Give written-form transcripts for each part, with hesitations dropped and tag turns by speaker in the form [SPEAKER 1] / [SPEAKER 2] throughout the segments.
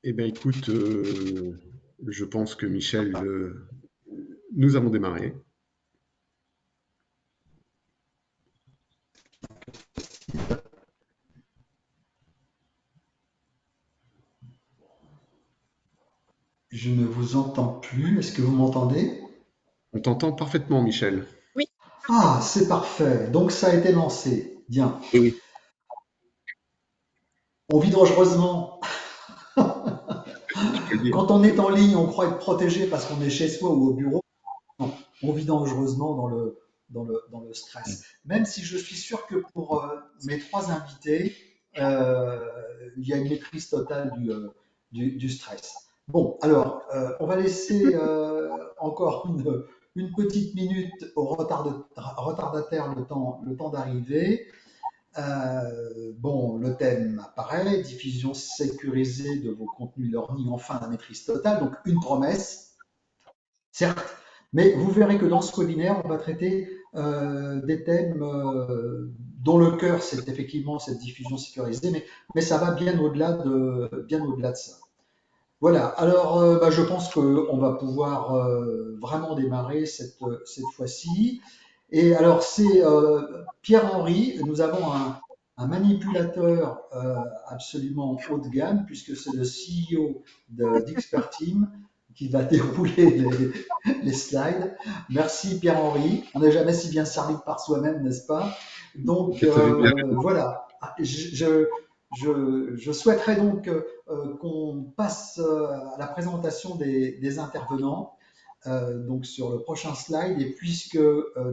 [SPEAKER 1] Eh bien, écoute, je pense que Michel, nous avons démarré.
[SPEAKER 2] Je ne vous entends plus. Est-ce que vous m'entendez?
[SPEAKER 1] On t'entend parfaitement, Michel.
[SPEAKER 3] Oui, parfait.
[SPEAKER 2] Ah, c'est parfait. Donc ça a été lancé. Bien.
[SPEAKER 1] Oui, oui.
[SPEAKER 2] On vit dangereusement.
[SPEAKER 1] Tu peux le dire.
[SPEAKER 2] Quand on est en ligne, on croit être protégé parce qu'on est chez soi ou au bureau. Non, on vit dangereusement dans le stress. Même si je suis sûr que pour mes trois invités, euh, il y a une maîtrise totale du stress. Bon, alors, on va laisser encore une petite minute au retardataire le temps d'arriver. Bon, le thème apparaît, diffusion sécurisée de vos contenus learning, enfin la maîtrise totale, donc une promesse, certes, mais vous verrez que dans ce webinaire, on va traiter des thèmes dont le cœur, c'est effectivement cette diffusion sécurisée, mais ça va bien au-delà de ça. Voilà, alors bah, je pense qu'on va pouvoir vraiment démarrer cette fois-ci. Et alors, c'est Pierre-Henri, nous avons un manipulateur absolument haut de gamme, puisque c'est le CEO d'Expertime qui va dérouler les slides. Merci Pierre-Henri, on n'est jamais si bien servi que par soi-même, n'est-ce pas? Donc
[SPEAKER 1] Tu as bien raison.
[SPEAKER 2] voilà, je souhaiterais donc qu'on passe à la présentation des intervenants donc sur le prochain slide. Et puisque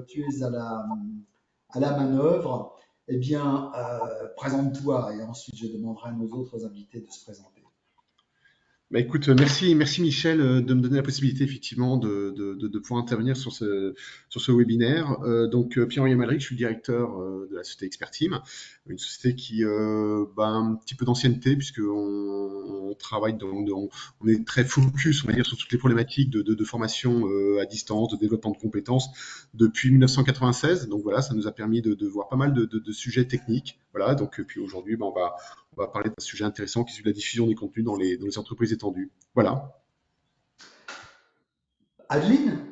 [SPEAKER 2] tu es à la manœuvre, eh bien, présente-toi et ensuite je demanderai à nos autres invités de se présenter.
[SPEAKER 1] Bah, écoute, merci Michel de me donner la possibilité effectivement de pouvoir intervenir sur ce webinaire. Donc Pierre-Henri Amalric, je suis le directeur de la société Expertime, une société qui a un petit peu d'ancienneté puisque on travaille on est très focus, on va dire, sur toutes les problématiques de formation à distance, de développement de compétences depuis 1996. Donc voilà, ça nous a permis de voir pas mal de sujets techniques. Voilà, donc puis aujourd'hui, on va parler d'un sujet intéressant qui est celui de la diffusion des contenus dans les entreprises étendues. Voilà.
[SPEAKER 2] Adeline?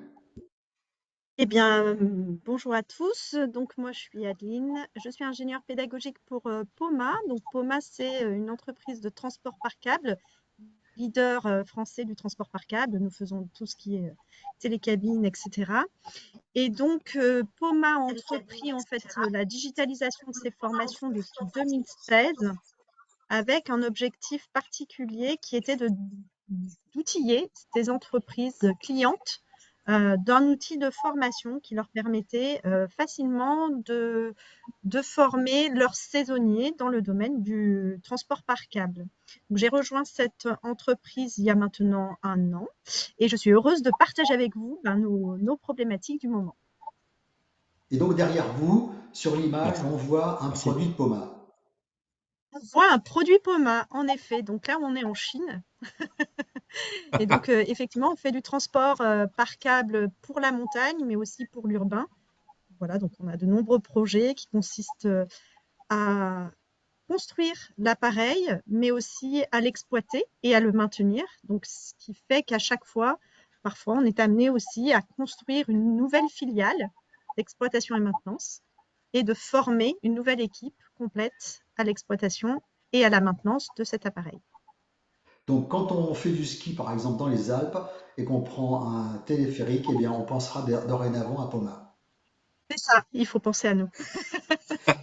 [SPEAKER 3] Eh bien, bonjour à tous. Donc, moi, je suis Adeline. Je suis ingénieure pédagogique pour POMA. Donc, POMA, c'est une entreprise de transport par câble, leader français du transport par câble. Nous faisons tout ce qui est télécabine, etc. Et donc, POMA a entrepris en fait la digitalisation de ses formations depuis 2016 avec un objectif particulier qui était d'outiller ces entreprises clientes d'un outil de formation qui leur permettait facilement de former leurs saisonniers dans le domaine du transport par câble. J'ai rejoint cette entreprise il y a maintenant 1 an et je suis heureuse de partager avec vous nos problématiques du moment.
[SPEAKER 2] Et donc derrière vous, sur l'image,
[SPEAKER 1] Merci.
[SPEAKER 2] on voit un
[SPEAKER 1] Merci.
[SPEAKER 2] produit de Poma.
[SPEAKER 3] On voit un produit POMA, en effet. Donc là, on est en Chine. Et donc, effectivement, on fait du transport par câble pour la montagne, mais aussi pour l'urbain. Voilà, donc on a de nombreux projets qui consistent à construire l'appareil, mais aussi à l'exploiter et à le maintenir. Donc, ce qui fait qu'à chaque fois, parfois, on est amené aussi à construire une nouvelle filiale d'exploitation et maintenance et de former une nouvelle équipe complète à l'exploitation et à la maintenance de cet appareil.
[SPEAKER 2] Donc quand on fait du ski, par exemple, dans les Alpes, et qu'on prend un téléphérique, eh bien, on pensera dorénavant à Poma.
[SPEAKER 3] C'est ça, il faut penser à nous.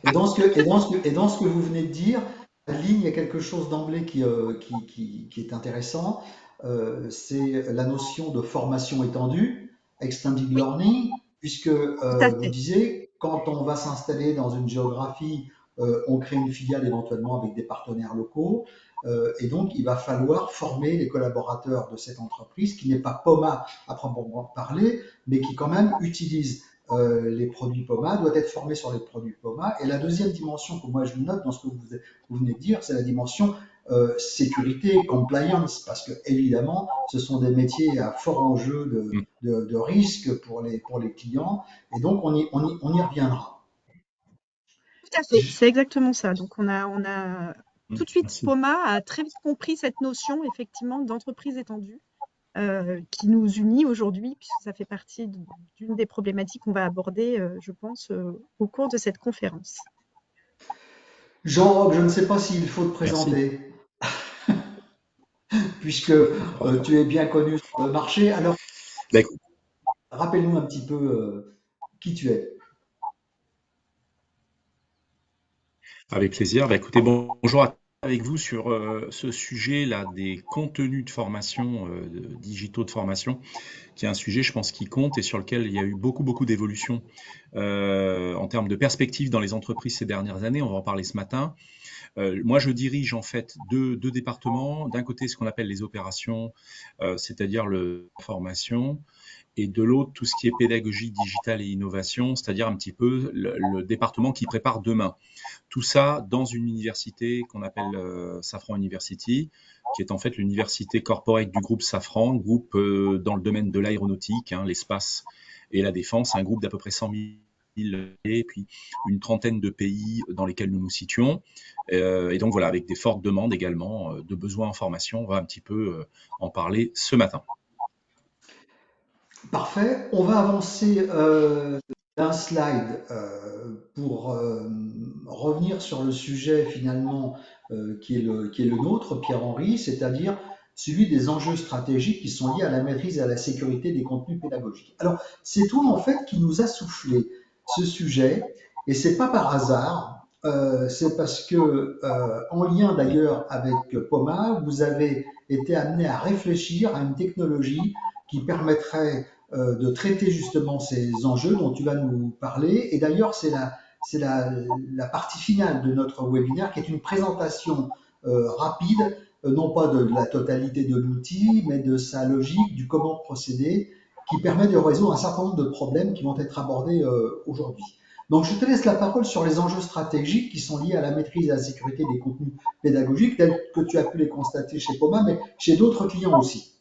[SPEAKER 2] Et dans ce que vous venez de dire, Adeline, il y a quelque chose d'emblée qui est intéressant. C'est la notion de formation étendue, extended
[SPEAKER 3] Oui,
[SPEAKER 2] learning, puisque
[SPEAKER 3] tout à
[SPEAKER 2] vous
[SPEAKER 3] fait.
[SPEAKER 2] disiez, quand on va s'installer dans une géographie, on crée une filiale éventuellement avec des partenaires locaux. Et donc, il va falloir former les collaborateurs de cette entreprise, qui n'est pas POMA à proprement parler, mais qui quand même utilise les produits POMA, doit être formé sur les produits POMA. Et la deuxième dimension que moi je note dans ce que vous venez de dire, c'est la dimension sécurité, compliance, parce que évidemment, ce sont des métiers à fort enjeu de risque pour les clients, et donc on y reviendra.
[SPEAKER 3] Tout à fait, c'est exactement ça. Donc, on a tout de suite,
[SPEAKER 4] Merci.
[SPEAKER 3] Poma a très vite compris cette notion, effectivement, d'entreprise étendue qui nous unit aujourd'hui, puisque ça fait partie d'une des problématiques qu'on va aborder, je pense, au cours de cette conférence.
[SPEAKER 2] Jean-Roch, je ne sais pas s'il faut te
[SPEAKER 4] Merci.
[SPEAKER 2] présenter, puisque tu es bien connu sur le marché. Alors,
[SPEAKER 4] Bah, écoute,
[SPEAKER 2] rappelle-nous un petit peu qui tu es.
[SPEAKER 4] avec plaisir. Bah, écoutez, bonjour avec vous sur ce sujet-là des contenus de formation, digitaux de formation, qui est un sujet, je pense, qui compte et sur lequel il y a eu beaucoup d'évolutions en termes de perspectives dans les entreprises ces dernières années. On va en parler ce matin. Moi, je dirige en fait deux départements. D'un côté, ce qu'on appelle les opérations, c'est-à-dire le formation, et de l'autre, tout ce qui est pédagogie digitale et innovation, c'est-à-dire un petit peu le département qui prépare demain. Tout ça dans une université qu'on appelle Safran University, qui est en fait l'université corporate du groupe Safran, groupe dans le domaine de l'aéronautique, hein, l'espace et la défense, un groupe d'à peu près 100 000 et puis une trentaine de pays dans lesquels nous nous situons. Et donc voilà, avec des fortes demandes également de besoins en formation, on va un petit peu en parler ce matin.
[SPEAKER 2] Parfait. On va avancer d'un slide pour revenir sur le sujet finalement qui est le nôtre, Pierre-Henri, c'est-à-dire celui des enjeux stratégiques qui sont liés à la maîtrise et à la sécurité des contenus pédagogiques. Alors, c'est toi en fait qui nous a soufflé ce sujet, et c'est pas par hasard. C'est parce que, en lien d'ailleurs avec Poma, vous avez été amené à réfléchir à une technologie qui permettrait de traiter justement ces enjeux dont tu vas nous parler. Et d'ailleurs, c'est la partie finale de notre webinaire qui est une présentation rapide, non pas de la totalité de l'outil, mais de sa logique, du comment procéder, qui permet de résoudre un certain nombre de problèmes qui vont être abordés aujourd'hui. Donc, je te laisse la parole sur les enjeux stratégiques qui sont liés à la maîtrise et à la sécurité des contenus pédagogiques, tels que tu as pu les constater chez Poma, mais chez d'autres clients aussi.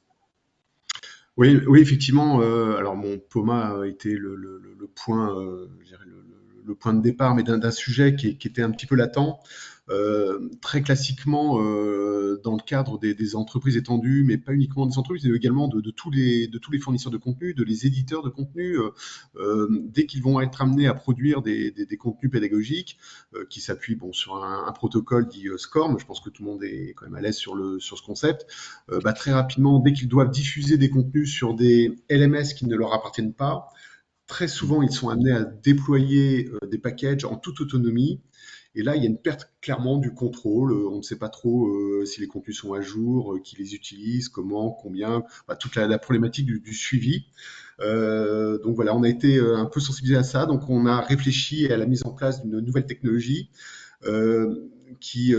[SPEAKER 1] Oui, oui, effectivement. Alors, mon Poma a été le point, je dirais le point de départ, mais d'un sujet qui était un petit peu latent. Très classiquement, dans le cadre des entreprises étendues, mais pas uniquement des entreprises, mais également de tous les fournisseurs de contenu, de les éditeurs de contenu, dès qu'ils vont être amenés à produire des contenus pédagogiques qui s'appuient sur un protocole dit SCORM. Je pense que tout le monde est quand même à l'aise sur ce concept. Très rapidement, dès qu'ils doivent diffuser des contenus sur des LMS qui ne leur appartiennent pas, très souvent, ils sont amenés à déployer des packages en toute autonomie. Et là, il y a une perte clairement du contrôle. On ne sait pas trop si les contenus sont à jour, qui les utilise, comment, combien, toute la problématique du suivi. Donc voilà, on a été un peu sensibilisé à ça. Donc on a réfléchi à la mise en place d'une nouvelle technologie qui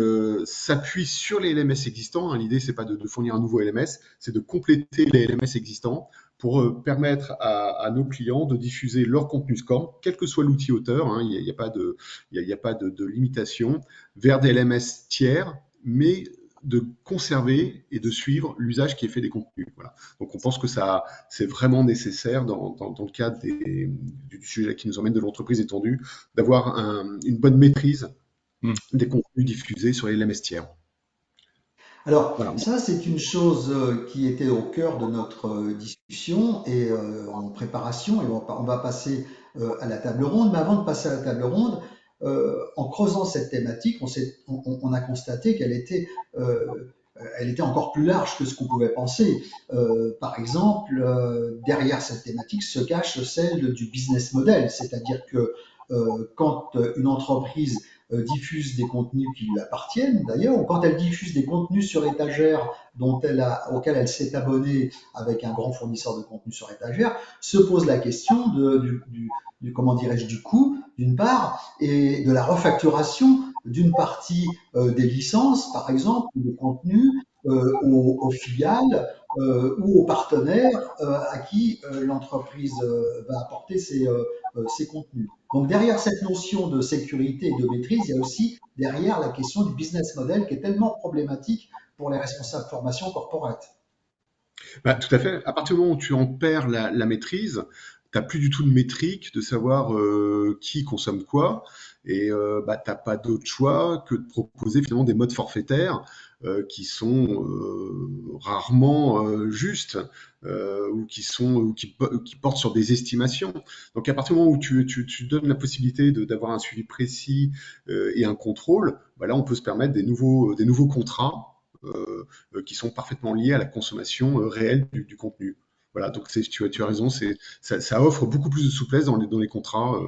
[SPEAKER 1] s'appuie sur les LMS existants. Hein. L'idée, c'est pas de fournir un nouveau LMS, c'est de compléter les LMS existants pour permettre à nos clients de diffuser leur contenu SCORM, quel que soit l'outil auteur, hein, il n'y a pas de limitation, vers des LMS tiers, mais de conserver et de suivre l'usage qui est fait des contenus. Voilà. Donc on pense que ça, c'est vraiment nécessaire dans le cadre du sujet qui nous emmène de l'entreprise étendue, d'avoir une bonne maîtrise des contenus diffusés sur les LMS tiers.
[SPEAKER 2] Alors,
[SPEAKER 1] Voilà.
[SPEAKER 2] ça, c'est une chose qui était au cœur de notre discussion et en préparation, et on va passer à la table ronde. Mais avant de passer à la table ronde, en creusant cette thématique, on a constaté elle était encore plus large que ce qu'on pouvait penser. Par exemple, derrière cette thématique se cache celle du business model, c'est-à-dire que quand une entreprise diffuse des contenus qui lui appartiennent d'ailleurs, ou quand elle diffuse des contenus sur étagère auxquels elle s'est abonnée avec un grand fournisseur de contenu sur étagère, se pose la question comment dirais-je, du coût d'une part et de la refacturation d'une partie des licences, par exemple, ou des contenus aux filiales ou aux partenaires à qui l'entreprise va apporter ces contenus. Donc derrière cette notion de sécurité et de maîtrise, il y a aussi derrière la question du business model qui est tellement problématique pour les responsables formation corporate.
[SPEAKER 1] Tout à fait. À partir du moment où tu en perds la maîtrise, t'as plus du tout de métrique de savoir qui consomme quoi, et t'as pas d'autre choix que de proposer finalement des modes forfaitaires qui sont rarement justes ou qui portent sur des estimations. Donc à partir du moment où tu donnes la possibilité d'avoir un suivi précis et un contrôle, là on peut se permettre des nouveaux contrats qui sont parfaitement liés à la consommation réelle du contenu. Voilà, donc tu as raison, ça offre beaucoup plus de souplesse dans les contrats,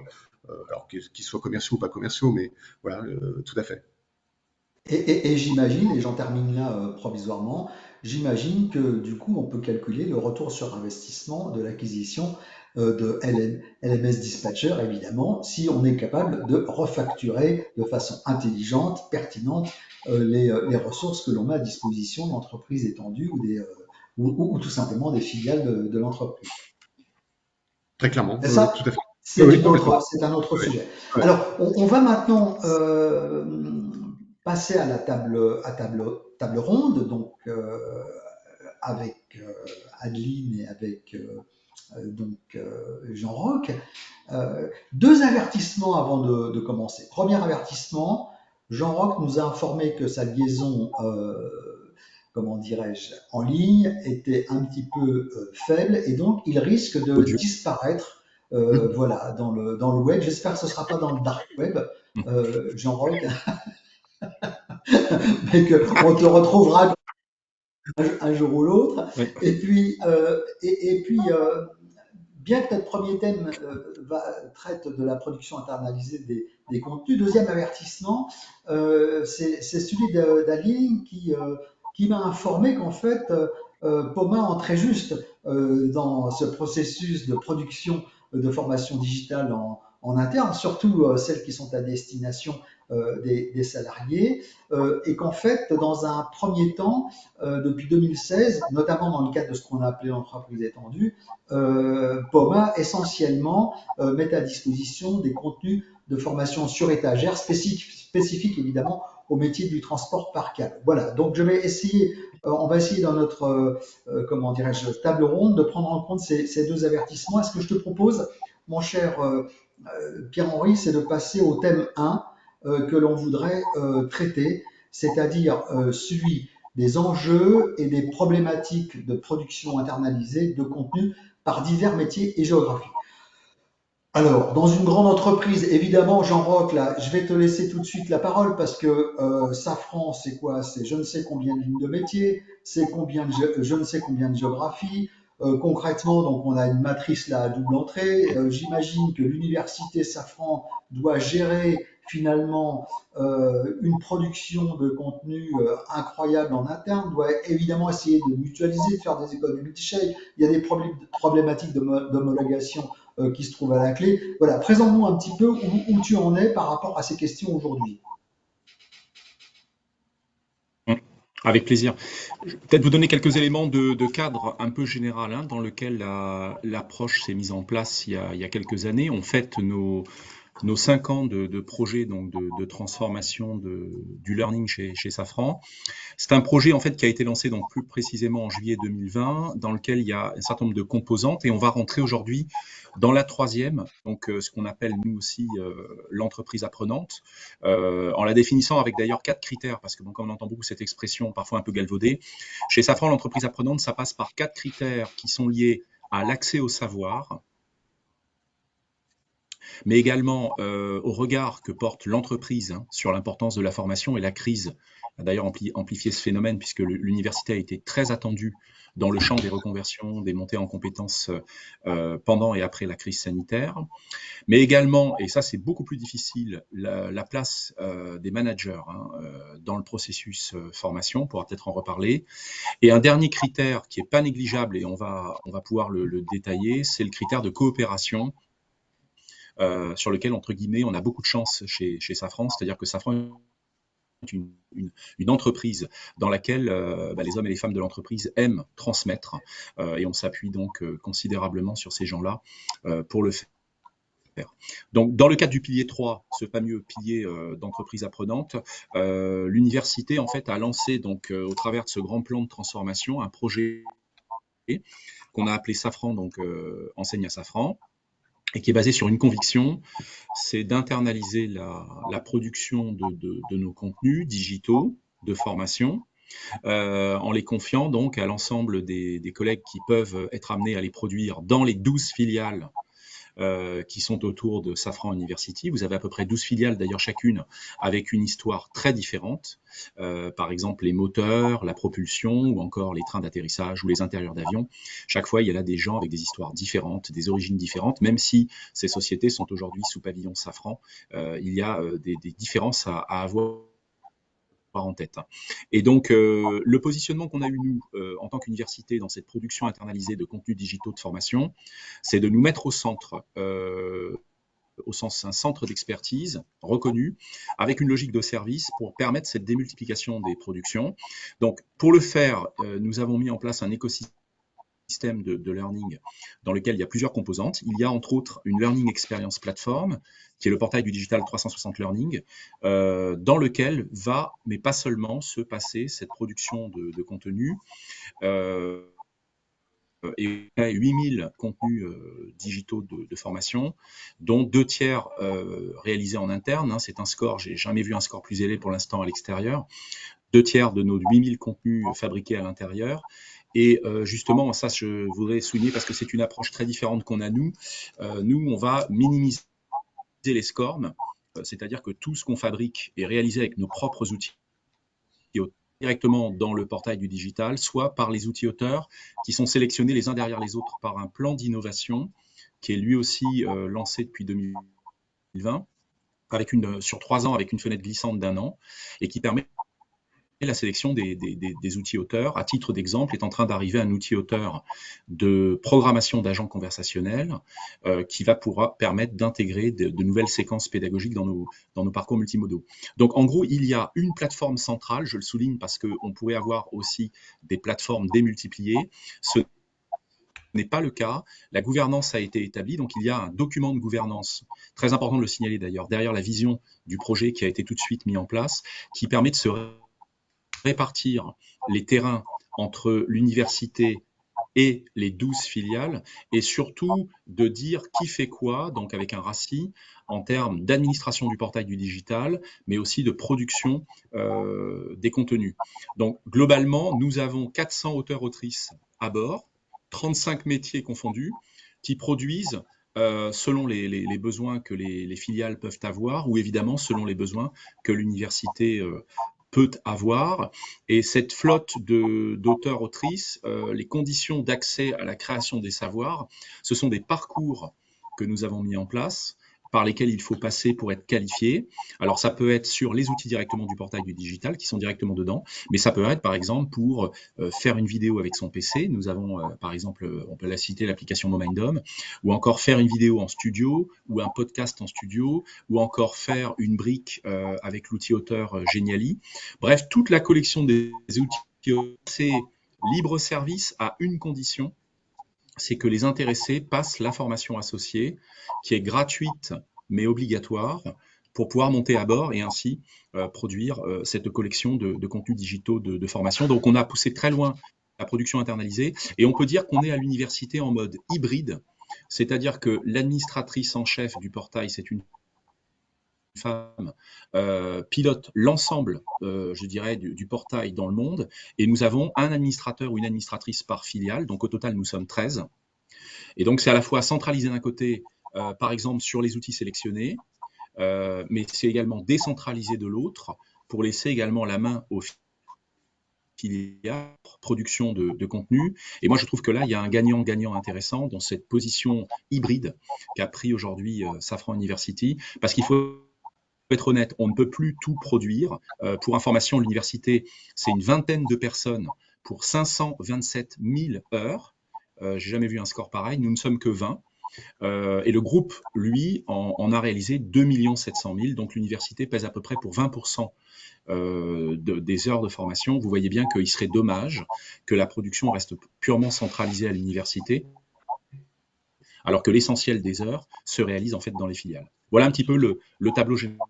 [SPEAKER 1] alors qu'ils soient commerciaux ou pas commerciaux, mais voilà, tout à fait.
[SPEAKER 2] Et j'imagine, et j'en termine là provisoirement, j'imagine que du coup on peut calculer le retour sur investissement de l'acquisition de LMS Dispatcher, évidemment, si on est capable de refacturer de façon intelligente, pertinente, les ressources que l'on met à disposition d'entreprises étendues ou tout simplement des filiales de l'entreprise.
[SPEAKER 1] Très clairement,
[SPEAKER 2] C'est ça,
[SPEAKER 1] tout à fait. Oui, oui, complètement.
[SPEAKER 2] c'est un autre
[SPEAKER 1] Oui,
[SPEAKER 2] sujet.
[SPEAKER 1] oui.
[SPEAKER 2] Alors, on va maintenant passer à la table ronde, donc avec Adeline et avec Jean-Roch. Deux avertissements avant de commencer. Premier avertissement, Jean-Roch nous a informé que sa liaison, comment dirais-je, en ligne était un petit peu faible et donc il risque de
[SPEAKER 4] Audio.
[SPEAKER 2] disparaître voilà, dans le web. J'espère que ce ne sera pas dans le dark web, Jean-Roch, mais qu'on te retrouvera un jour ou l'autre.
[SPEAKER 4] Oui.
[SPEAKER 2] Et puis, bien que notre premier thème traite de la production internalisée des contenus, deuxième avertissement, c'est celui d'Aline qui m'a informé qu'en fait, Poma entrait juste dans ce processus de production de formation digitale en interne, surtout celles qui sont à destination des salariés, et qu'en fait, dans un premier temps, depuis 2016, notamment dans le cadre de ce qu'on a appelé l'entreprise étendue, Poma essentiellement met à disposition des contenus de formation sur étagère spécifiques évidemment au métier du transport par câble. Voilà, donc je vais essayer, on va essayer dans notre comment dirais-je table ronde de prendre en compte ces deux avertissements. Et ce que je te propose, mon cher Pierre-Henri, c'est de passer au thème 1 que l'on voudrait traiter, c'est-à-dire celui des enjeux et des problématiques de production internalisée de contenu par divers métiers et géographies. Alors, dans une grande entreprise, évidemment, Jean-Roch, là, je vais te laisser tout de suite la parole parce que Safran, c'est quoi? C'est je ne sais combien de lignes de métier, c'est je ne sais combien de géographies. Concrètement, donc, on a une matrice là à double entrée. J'imagine que l'université Safran doit gérer finalement une production de contenu incroyable en interne, doit évidemment essayer de mutualiser, de faire des économies de d'échelle. Il y a des problématiques d'homologation qui se trouvent à la clé. Voilà, présente-nous un petit peu où tu en es par rapport à ces questions aujourd'hui.
[SPEAKER 4] Avec plaisir. Je vais peut-être vous donner quelques éléments de cadre un peu général dans lequel l'approche s'est mise en place il y a quelques années. On fête nos 5 ans de projet donc de transformation du learning chez Safran. C'est un projet en fait qui a été lancé donc plus précisément en juillet 2020, dans lequel il y a un certain nombre de composantes et on va rentrer aujourd'hui dans la troisième, donc ce qu'on appelle nous aussi l'entreprise apprenante, en la définissant avec d'ailleurs 4 critères, parce que bon, comme on entend beaucoup cette expression parfois un peu galvaudée, chez Safran l'entreprise apprenante ça passe par 4 critères qui sont liés à l'accès au savoir, mais également au regard que porte l'entreprise sur l'importance de la formation, et la crise a d'ailleurs amplifié ce phénomène puisque l'université a été très attendue dans le champ des reconversions, des montées en compétences pendant et après la crise sanitaire, mais également, et ça c'est beaucoup plus difficile, la place des managers dans le processus formation, on pourra peut-être en reparler. Et un dernier critère qui n'est pas négligeable, et on va pouvoir le détailler, c'est le critère de coopération, sur lequel, entre guillemets, on a beaucoup de chance chez Safran, c'est-à-dire que Safran est une entreprise dans laquelle les hommes et les femmes de l'entreprise aiment transmettre, et on s'appuie donc considérablement sur ces gens-là pour le faire. Donc, dans le cadre du pilier 3, ce fameux pilier d'entreprise apprenante, l'université en fait a lancé donc au travers de ce grand plan de transformation un projet qu'on a appelé Safran, donc enseigne à Safran, et qui est basé sur une conviction, c'est d'internaliser la production de nos contenus digitaux de formation, en les confiant donc à l'ensemble des collègues qui peuvent être amenés à les produire dans les 12 filiales qui sont autour de Safran University. Vous avez à peu près 12 filiales, d'ailleurs chacune avec une histoire très différente. Par exemple, les moteurs, la propulsion, ou encore les trains d'atterrissage ou les intérieurs d'avion. Chaque fois, il y a là des gens avec des histoires différentes, des origines différentes, même si ces sociétés sont aujourd'hui sous pavillon Safran. Il y a des différences à avoir en tête. Et donc, le positionnement qu'on a eu, nous, en tant qu'université, dans cette production internalisée de contenus digitaux de formation, c'est de nous mettre au centre, au sens un centre d'expertise reconnu, avec une logique de service pour permettre cette démultiplication des productions. Donc, pour le faire, nous avons mis en place un écosystème de learning dans lequel il y a plusieurs composantes. Il y a entre autres une Learning Experience Platform, qui est le portail du Digital 360 Learning, dans lequel va, mais pas seulement, se passer cette production de contenu. Et 8000 contenus digitaux de formation, dont 2 tiers réalisés en interne. Hein, c'est un score, j'ai jamais vu un score plus élevé pour l'instant à l'extérieur. 2 tiers de nos 8000 contenus fabriqués à l'intérieur. Et justement, ça, je voudrais souligner parce que c'est une approche très différente qu'on a nous. Nous, on va minimiser les scores, c'est-à-dire que tout ce qu'on fabrique est réalisé avec nos propres outils, directement dans le portail du digital, soit par les outils auteurs qui sont sélectionnés les uns derrière les autres par un plan d'innovation qui est lui aussi lancé depuis 2020, sur 3 ans avec une fenêtre glissante d'1 an, et qui permet la sélection des outils auteurs. À titre d'exemple, est en train d'arriver un outil auteur de programmation d'agents conversationnels qui va pouvoir permettre d'intégrer de nouvelles séquences pédagogiques dans nos parcours multimodaux. Donc en gros, il y a une plateforme centrale, je le souligne parce qu'on pourrait avoir aussi des plateformes démultipliées. Ce n'est pas le cas. La gouvernance a été établie, donc il y a un document de gouvernance, très important de le signaler d'ailleurs, derrière la vision du projet qui a été tout de suite mis en place, qui permet de se répartir les terrains entre l'université et les 12 filiales, et surtout de dire qui fait quoi, donc avec un RACI, en termes d'administration du portail du digital, mais aussi de production des contenus. Donc globalement, nous avons 400 auteurs-autrices à bord, 35 métiers confondus, qui produisent selon les besoins que les filiales peuvent avoir, ou évidemment selon les besoins que l'université peut avoir. Et cette flotte d'auteurs-autrices, les conditions d'accès à la création des savoirs, ce sont des parcours que nous avons mis en place, par lesquels il faut passer pour être qualifié. Alors ça peut être sur les outils directement du portail du digital qui sont directement dedans, mais ça peut être par exemple pour faire une vidéo avec son PC. Nous avons par exemple, on peut la citer, l'application Momindom, ou encore faire une vidéo en studio, ou un podcast en studio, ou encore faire une brique avec l'outil auteur Geniali. Bref, toute la collection des outils, c'est libre service à une condition, c'est que les intéressés passent la formation associée, qui est gratuite mais obligatoire, pour pouvoir monter à bord et ainsi produire cette collection de contenus digitaux de formation. Donc on a poussé très loin la production internalisée, et on peut dire qu'on est à l'université en mode hybride, c'est-à-dire que l'administratrice en chef du portail, c'est une femme, pilote l'ensemble, je dirais, du portail dans le monde, et nous avons un administrateur ou une administratrice par filiale, donc au total nous sommes 13. Et donc c'est à la fois centralisé d'un côté, par exemple sur les outils sélectionnés, mais c'est également décentralisé de l'autre, pour laisser également la main aux filiales, production de contenu. Et moi je trouve que là il y a un gagnant-gagnant intéressant dans cette position hybride qu'a pris aujourd'hui Safran University, parce qu'il faut être honnête, on ne peut plus tout produire. Pour information, l'université, c'est une vingtaine de personnes pour 527 000 heures. J'ai jamais vu un score pareil. Nous ne sommes que 20. Et le groupe, lui, en a réalisé 2 700 000. Donc l'université pèse à peu près pour 20% des heures de formation. Vous voyez bien qu'il serait dommage que la production reste purement centralisée à l'université, alors que l'essentiel des heures se réalise en fait dans les filiales. Voilà un petit peu le tableau général.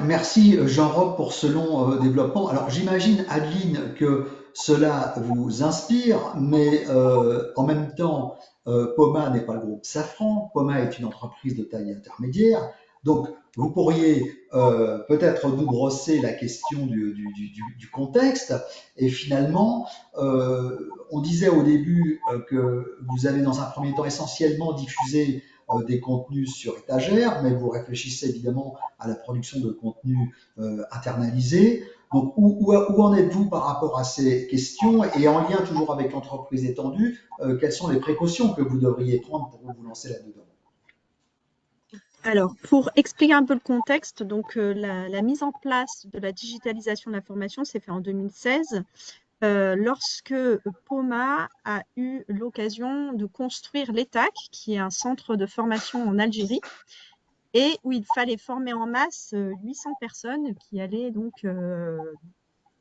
[SPEAKER 2] Merci Jean-Roch pour ce long développement. Alors j'imagine, Adeline, que cela vous inspire, mais en même temps, Poma n'est pas le groupe Safran. Poma est une entreprise de taille intermédiaire. Donc, vous pourriez peut-être nous brosser la question du contexte. Et finalement, on disait au début que vous allez dans un premier temps essentiellement diffuser des contenus sur étagère, mais vous réfléchissez évidemment à la production de contenus internalisés. Donc, où en êtes-vous par rapport à ces questions? Et en lien toujours avec l'entreprise étendue, quelles sont les précautions que vous devriez prendre pour vous lancer là-dedans?
[SPEAKER 3] Alors, pour expliquer un peu le contexte, donc la mise en place de la digitalisation de l'information s'est fait en 2016, lorsque Poma a eu l'occasion de construire l'ETAC, qui est un centre de formation en Algérie, et où il fallait former en masse 800 personnes qui allaient donc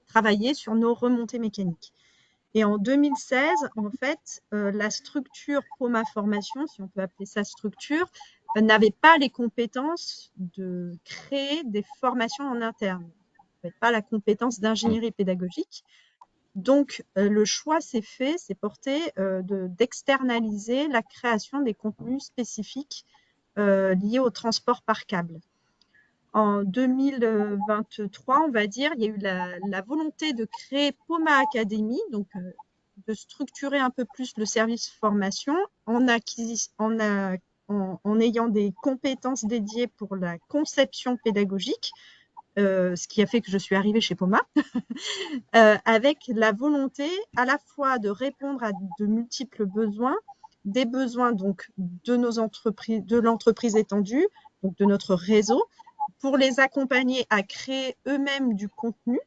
[SPEAKER 3] travailler sur nos remontées mécaniques. Et en 2016, en fait, la structure Poma Formation, si on peut appeler ça structure, n'avait pas les compétences de créer des formations en interne. N'avait pas la compétence d'ingénierie pédagogique. Donc, le choix s'est porté d'externaliser la création des contenus spécifiques liés au transport par câble. En 2023, on va dire, il y a eu la volonté de créer Poma Academy, donc de structurer un peu plus le service formation en ayant des compétences dédiées pour la conception pédagogique, ce qui a fait que je suis arrivée chez Poma, avec la volonté à la fois de répondre à de multiples besoins, des besoins donc de nos entreprises, de l'entreprise étendue, donc de notre réseau, pour les accompagner à créer eux-mêmes du contenu,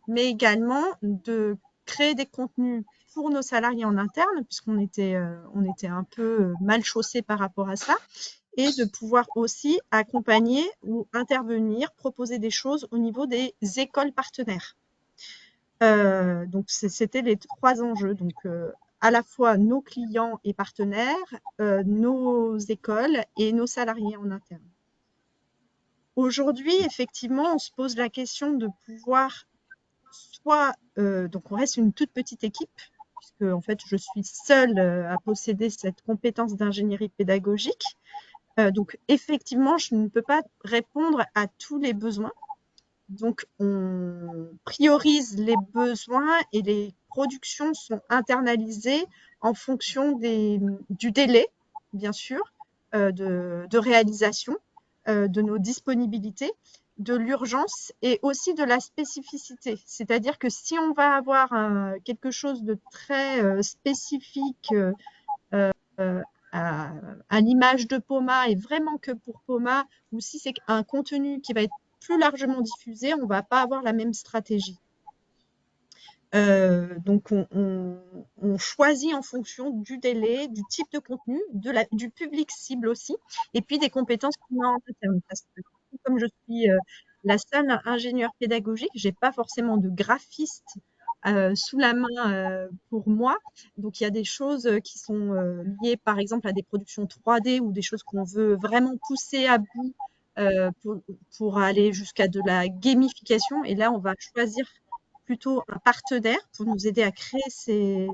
[SPEAKER 3] mais également de créer des contenus pour nos salariés en interne, puisqu'on était, on était un peu mal chaussés par rapport à ça, et de pouvoir aussi accompagner ou intervenir, proposer des choses au niveau des écoles partenaires. Donc, c'était les 3 enjeux. Donc, à la fois nos clients et partenaires, nos écoles et nos salariés en interne. Aujourd'hui, effectivement, on se pose la question de pouvoir soit, donc on reste une toute petite équipe, puisque en fait, je suis seule à posséder cette compétence d'ingénierie pédagogique. Donc, effectivement, je ne peux pas répondre à tous les besoins. Donc, on priorise les besoins et les productions sont internalisées en fonction du délai, bien sûr, de réalisation, de nos disponibilités, de l'urgence et aussi de la spécificité. C'est-à-dire que si on va avoir quelque chose de très spécifique à l'image de Poma et vraiment que pour Poma, ou si c'est un contenu qui va être plus largement diffusé, on ne va pas avoir la même stratégie. Donc, on choisit en fonction du délai, du type de contenu, du public cible aussi, et puis des compétences qu'on a en interne. Parce que comme je suis la seule ingénieure pédagogique, je n'ai pas forcément de graphiste sous la main pour moi. Donc, il y a des choses qui sont liées, par exemple, à des productions 3D ou des choses qu'on veut vraiment pousser à bout pour aller jusqu'à de la gamification. Et là, on va choisir plutôt un partenaire pour nous aider à créer ces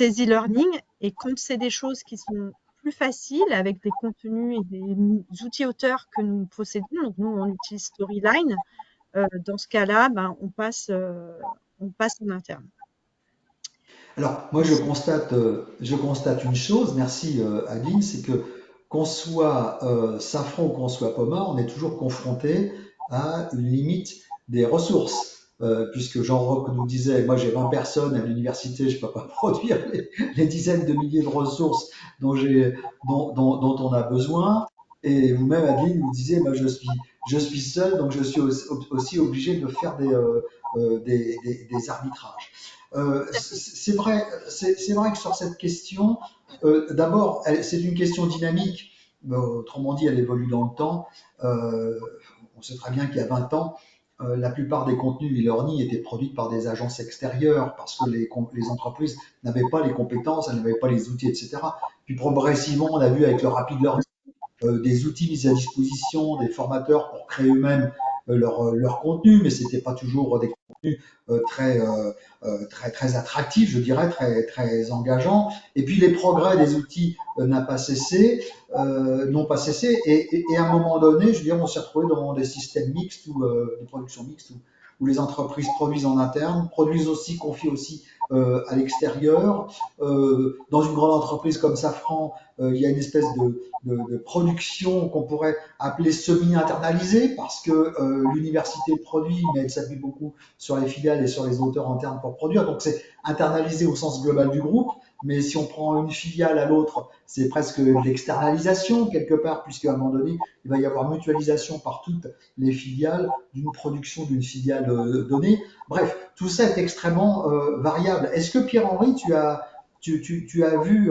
[SPEAKER 3] e-learning. Et quand c'est des choses qui sont plus faciles avec des contenus et des outils auteurs que nous possédons, donc nous, on utilise Storyline, dans ce cas-là, ben, on passe en interne.
[SPEAKER 2] Alors, moi, je constate une chose, merci Adeline, c'est que qu'on soit Safran ou qu'on soit Poma, on est toujours confronté à une limite des ressources. Puisque Jean-Roch nous disait, moi j'ai 20 personnes à l'université, je ne peux pas produire les dizaines de milliers de ressources dont on a besoin. Et vous-même, Adeline, vous disiez, moi je suis seul, donc je suis aussi obligé de faire des arbitrages. C'est vrai que sur cette question, d'abord, c'est une question dynamique. Autrement dit, elle évolue dans le temps. On sait très bien qu'il y a 20 ans, la plupart des contenus e-learning étaient produits par des agences extérieures parce que les entreprises n'avaient pas les compétences, elles n'avaient pas les outils, etc. Puis progressivement, on a vu avec le rapid learning des outils mis à disposition des formateurs pour créer eux-mêmes leur contenu, mais c'était pas toujours des contenu très attractif, je dirais, très engageant. Et puis les progrès des outils n'ont pas cessé, et à un moment donné, je veux dire, on s'est retrouvé dans des systèmes mixtes ou des productions mixtes où les entreprises produisent en interne, produisent aussi, confient aussi à l'extérieur. Dans une grande entreprise comme Safran, il y a une espèce de production qu'on pourrait appeler semi-internalisée parce que l'université produit, mais elle s'appuie beaucoup sur les filiales et sur les auteurs internes pour produire. Donc c'est internalisé au sens global du groupe. Mais si on prend une filiale à l'autre, c'est presque de l'externalisation quelque part, puisqu'à un moment donné, il va y avoir mutualisation par toutes les filiales d'une production d'une filiale donnée. Bref, tout ça est extrêmement variable. Est-ce que Pierre-Henri, tu as vu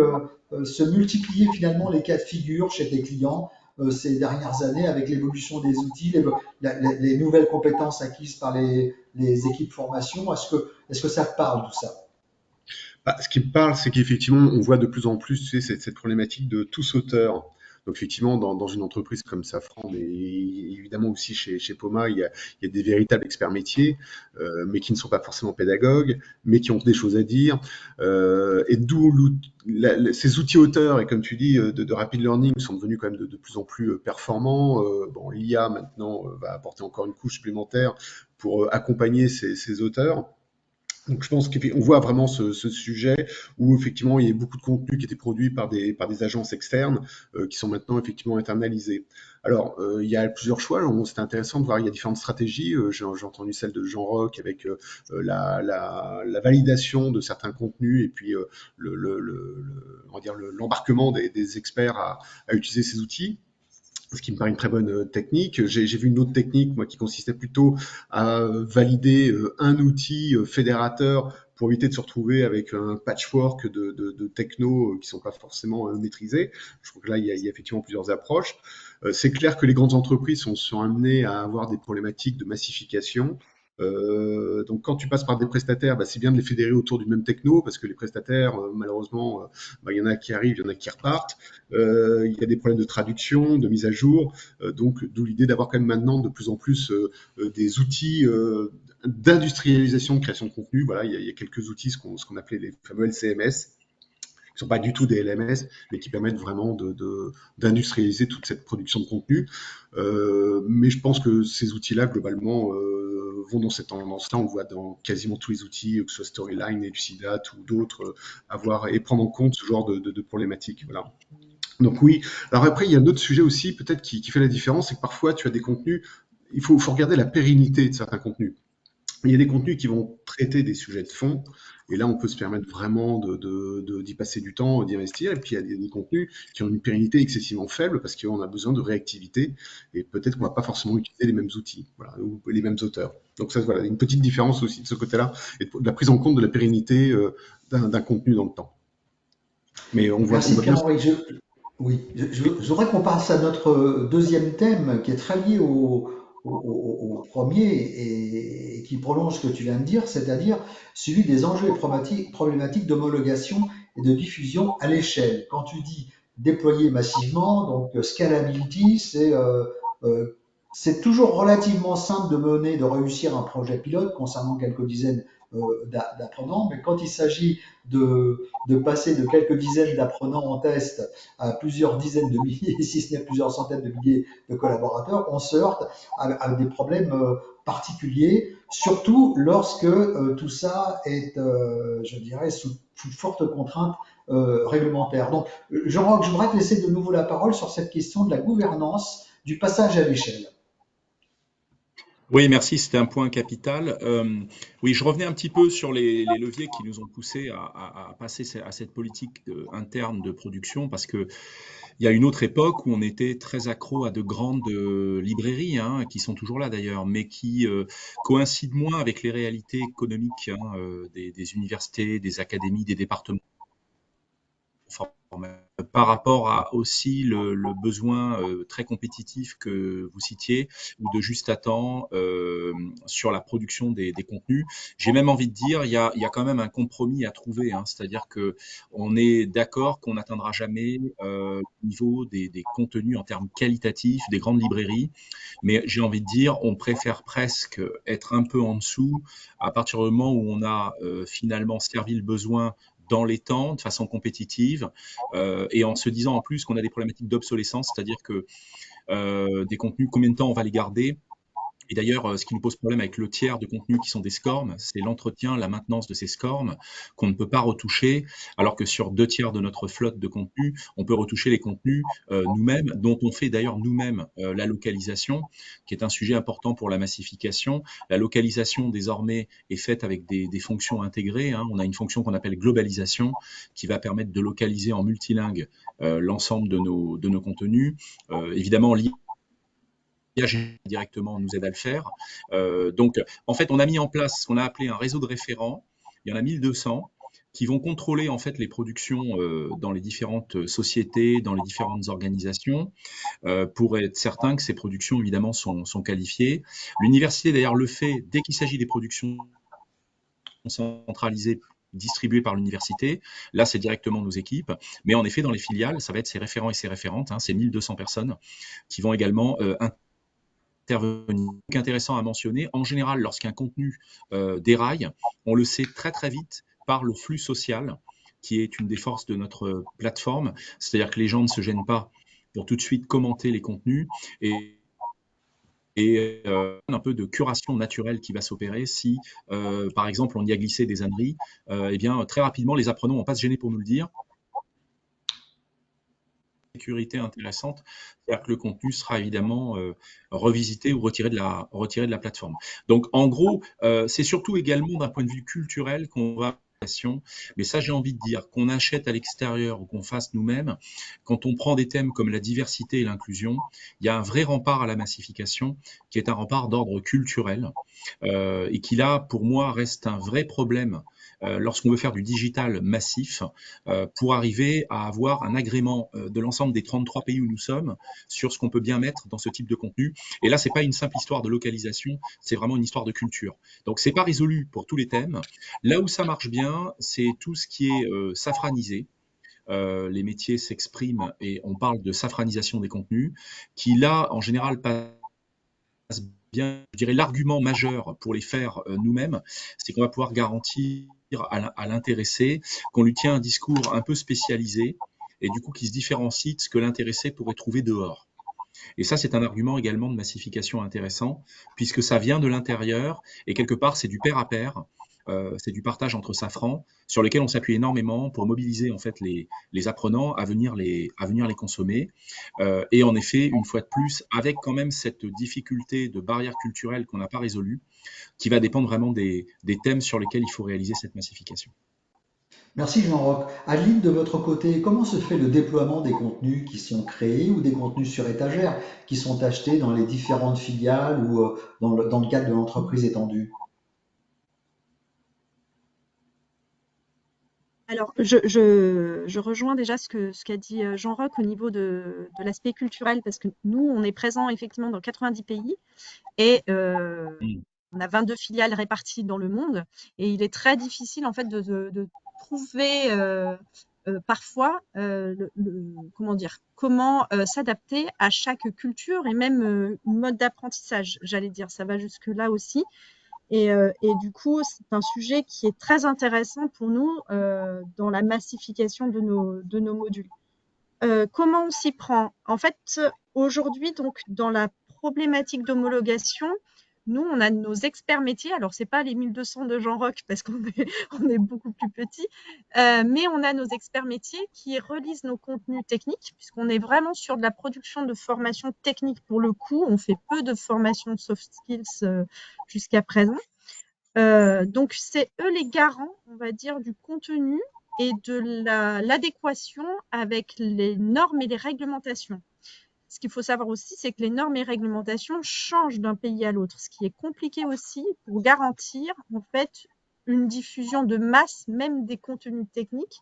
[SPEAKER 2] se multiplier finalement les cas de figure chez tes clients ces dernières années avec l'évolution des outils, les nouvelles compétences acquises par les équipes formation? Est-ce que ça te parle tout ça?
[SPEAKER 1] Bah, ce qui me parle, c'est qu'effectivement, on voit de plus en plus, tu sais, cette problématique de tous auteurs. Donc effectivement, dans une entreprise comme Safran, mais évidemment aussi chez Poma, il y a des véritables experts métiers, mais qui ne sont pas forcément pédagogues, mais qui ont des choses à dire. Et d'où ces outils auteurs, et comme tu dis, de rapid learning sont devenus quand même de plus en plus performants. Bon, l'IA maintenant va apporter encore une couche supplémentaire pour accompagner ces auteurs. Donc je pense qu'on voit vraiment ce sujet où effectivement il y a beaucoup de contenus qui étaient produits par des agences externes qui sont maintenant effectivement internalisés. Alors il y a plusieurs choix, c'était intéressant de voir, il y a différentes stratégies. J'ai entendu celle de Jean Roch avec la validation de certains contenus et puis on va dire l'embarquement des experts à utiliser ces outils, ce qui me paraît une très bonne technique. J'ai vu une autre technique, moi, qui consistait plutôt à valider un outil fédérateur pour éviter de se retrouver avec un patchwork de techno qui sont pas forcément maîtrisés. Je crois que là, il y a effectivement plusieurs approches. C'est clair que les grandes entreprises sont amenées à avoir des problématiques de massification. Donc quand tu passes par des prestataires, bah, c'est bien de les fédérer autour du même techno parce que les prestataires, malheureusement, bah, il y en a qui arrivent, il y en a qui repartent. Il y a des problèmes de traduction, de mise à jour, donc d'où l'idée d'avoir quand même maintenant de plus en plus des outils d'industrialisation de création de contenu. Voilà, il y a quelques outils, ce qu'on appelait les fameux LCMS, qui sont pas du tout des LMS, mais qui permettent vraiment d'industrialiser toute cette production de contenu. Mais je pense que ces outils-là, globalement, vont dans cette tendance-là. On le voit dans quasiment tous les outils, que ce soit Storyline, Elucidat ou d'autres, avoir et prendre en compte ce genre de problématiques. Voilà. Donc oui. Alors après, il y a un autre sujet aussi, peut-être qui fait la différence, c'est que parfois tu as des contenus, il faut regarder la pérennité de certains contenus. Il y a des contenus qui vont traiter des sujets de fond, et là on peut se permettre vraiment d'y passer du temps, d'y investir. Et puis il y a des contenus qui ont une pérennité excessivement faible parce qu'on a besoin de réactivité, et peut-être qu'on va pas forcément utiliser les mêmes outils, voilà, ou les mêmes auteurs. Donc ça, voilà, une petite différence aussi de ce côté-là, et de la prise en compte de la pérennité d'un contenu dans le temps. Mais on
[SPEAKER 2] Merci
[SPEAKER 1] voit bien.
[SPEAKER 2] Pierre-Henri. Oui, je voudrais qu'on passe à notre deuxième thème qui est très lié au premier et qui prolonge ce que tu viens de dire, c'est-à-dire celui des enjeux et problématiques d'homologation et de diffusion à l'échelle. Quand tu dis déployer massivement, donc scalability, c'est toujours relativement simple de réussir un projet pilote concernant quelques dizaines d'apprenants, mais quand il s'agit de passer de quelques dizaines d'apprenants en test à plusieurs dizaines de milliers, si ce n'est plusieurs centaines de milliers de collaborateurs, on se heurte à des problèmes particuliers, surtout lorsque tout ça est, je dirais, sous forte contrainte réglementaire. Donc, Jean-Roch, je voudrais te laisser de nouveau la parole sur cette question de la gouvernance du passage à l'échelle.
[SPEAKER 4] Oui, merci, c'était un point capital. Oui, je revenais un petit peu sur les leviers qui nous ont poussés à passer à cette politique interne de production, parce que il y a une autre époque où on était très accro à de grandes librairies, hein, qui sont toujours là d'ailleurs, mais qui coïncident moins avec les réalités économiques, hein, des universités, des académies, des départements. par rapport à aussi le besoin très compétitif que vous citiez, ou de juste à temps sur la production des contenus. J'ai même envie de dire, il y a quand même un compromis à trouver, hein, c'est-à-dire que on est d'accord qu'on n'atteindra jamais le niveau des contenus en termes qualitatifs des grandes librairies, mais j'ai envie de dire, on préfère presque être un peu en dessous à partir du moment où on a finalement servi le besoin dans les temps, de façon compétitive, et en se disant en plus qu'on a des problématiques d'obsolescence, c'est-à-dire que des contenus, combien de temps on va les garder. Et d'ailleurs, ce qui nous pose problème avec le tiers de contenus qui sont des SCORM, c'est l'entretien, la maintenance de ces SCORM qu'on ne peut pas retoucher, alors que sur 2 tiers de notre flotte de contenus, on peut retoucher les contenus nous-mêmes, dont on fait d'ailleurs nous-mêmes la localisation, qui est un sujet important pour la massification. La localisation, désormais, est faite avec des fonctions intégrées, hein. On a une fonction qu'on appelle globalisation, qui va permettre de localiser en multilingue l'ensemble de nos contenus. Évidemment, directement nous aide à le faire. Donc, en fait, on a mis en place ce qu'on a appelé un réseau de référents. Il y en a 1200 qui vont contrôler en fait les productions dans les différentes sociétés, dans les différentes organisations, pour être certain que ces productions évidemment sont qualifiées. L'université d'ailleurs le fait dès qu'il s'agit des productions centralisées distribuées par l'université. Là, c'est directement nos équipes. Mais en effet, dans les filiales, ça va être ces référents et ces référentes, hein, ces 1200 personnes qui vont également intervenir. Intéressant à mentionner, en général, lorsqu'un contenu déraille, on le sait très très vite par le flux social, qui est une des forces de notre plateforme, c'est-à-dire que les gens ne se gênent pas pour tout de suite commenter les contenus et un peu de curation naturelle qui va s'opérer si, par exemple, on y a glissé des âneries, eh bien, très rapidement, les apprenants ne vont pas se gêner pour nous le dire. Sécurité intéressante, c'est-à-dire que le contenu sera évidemment revisité ou retiré de la plateforme. Donc en gros, c'est surtout également d'un point de vue culturel qu'on va, mais ça j'ai envie de dire qu'on achète à l'extérieur ou qu'on fasse nous-mêmes, quand on prend des thèmes comme la diversité et l'inclusion, il y a un vrai rempart à la massification qui est un rempart d'ordre culturel et qui là pour moi reste un vrai problème lorsqu'on veut faire du digital massif, pour arriver à avoir un agrément de l'ensemble des 33 pays où nous sommes sur ce qu'on peut bien mettre dans ce type de contenu. Et là, c'est pas une simple histoire de localisation, c'est vraiment une histoire de culture. Donc, c'est pas résolu pour tous les thèmes. Là où ça marche bien, c'est tout ce qui est safranisé. Les métiers s'expriment et on parle de safranisation des contenus, qui là, en général, passe bien. Je dirais l'argument majeur pour les faire nous-mêmes, c'est qu'on va pouvoir garantir à l'intéressé qu'on lui tient un discours un peu spécialisé et du coup qui se différencie de ce que l'intéressé pourrait trouver dehors. Et ça, c'est un argument également de massification intéressant, puisque ça vient de l'intérieur, et quelque part, c'est du pair à pair, c'est du partage entre safrans, sur lequel on s'appuie énormément pour mobiliser en fait les apprenants à venir les consommer. Et en effet, une fois de plus, avec quand même cette difficulté de barrière culturelle qu'on n'a pas résolue, qui va dépendre vraiment des thèmes sur lesquels il faut réaliser cette massification.
[SPEAKER 2] Merci Jean-Roch. Adeline, de votre côté, comment se fait le déploiement des contenus qui sont créés ou des contenus sur étagère qui sont achetés dans les différentes filiales ou dans le cadre de l'entreprise étendue?
[SPEAKER 3] Alors, je rejoins déjà ce qu'a dit Jean-Roch au niveau de l'aspect culturel, parce que nous, on est présent effectivement dans 90 pays et
[SPEAKER 4] Mm.
[SPEAKER 3] on a 22 filiales réparties dans le monde. Et il est très difficile en fait de trouver parfois comment dire, comment s'adapter à chaque culture et même mode d'apprentissage, j'allais dire. Ça va jusque-là aussi. Et du coup, c'est un sujet qui est très intéressant pour nous dans la massification de nos modules. Comment on s'y prend? En fait, aujourd'hui, donc, dans la problématique d'homologation, nous, on a nos experts métiers. Alors, ce n'est pas les 1200 de Jean-Roch parce qu'on est, on est beaucoup plus petit, mais on a nos experts métiers qui relisent nos contenus techniques, puisqu'on est vraiment sur de la production de formation technique pour le coup. On fait peu de formation soft skills jusqu'à présent. Donc, c'est eux les garants, on va dire, du contenu et de l'adéquation avec les normes et les réglementations. Ce qu'il faut savoir aussi, c'est que les normes et réglementations changent d'un pays à l'autre, ce qui est compliqué aussi pour garantir en fait une diffusion de masse, même des contenus techniques,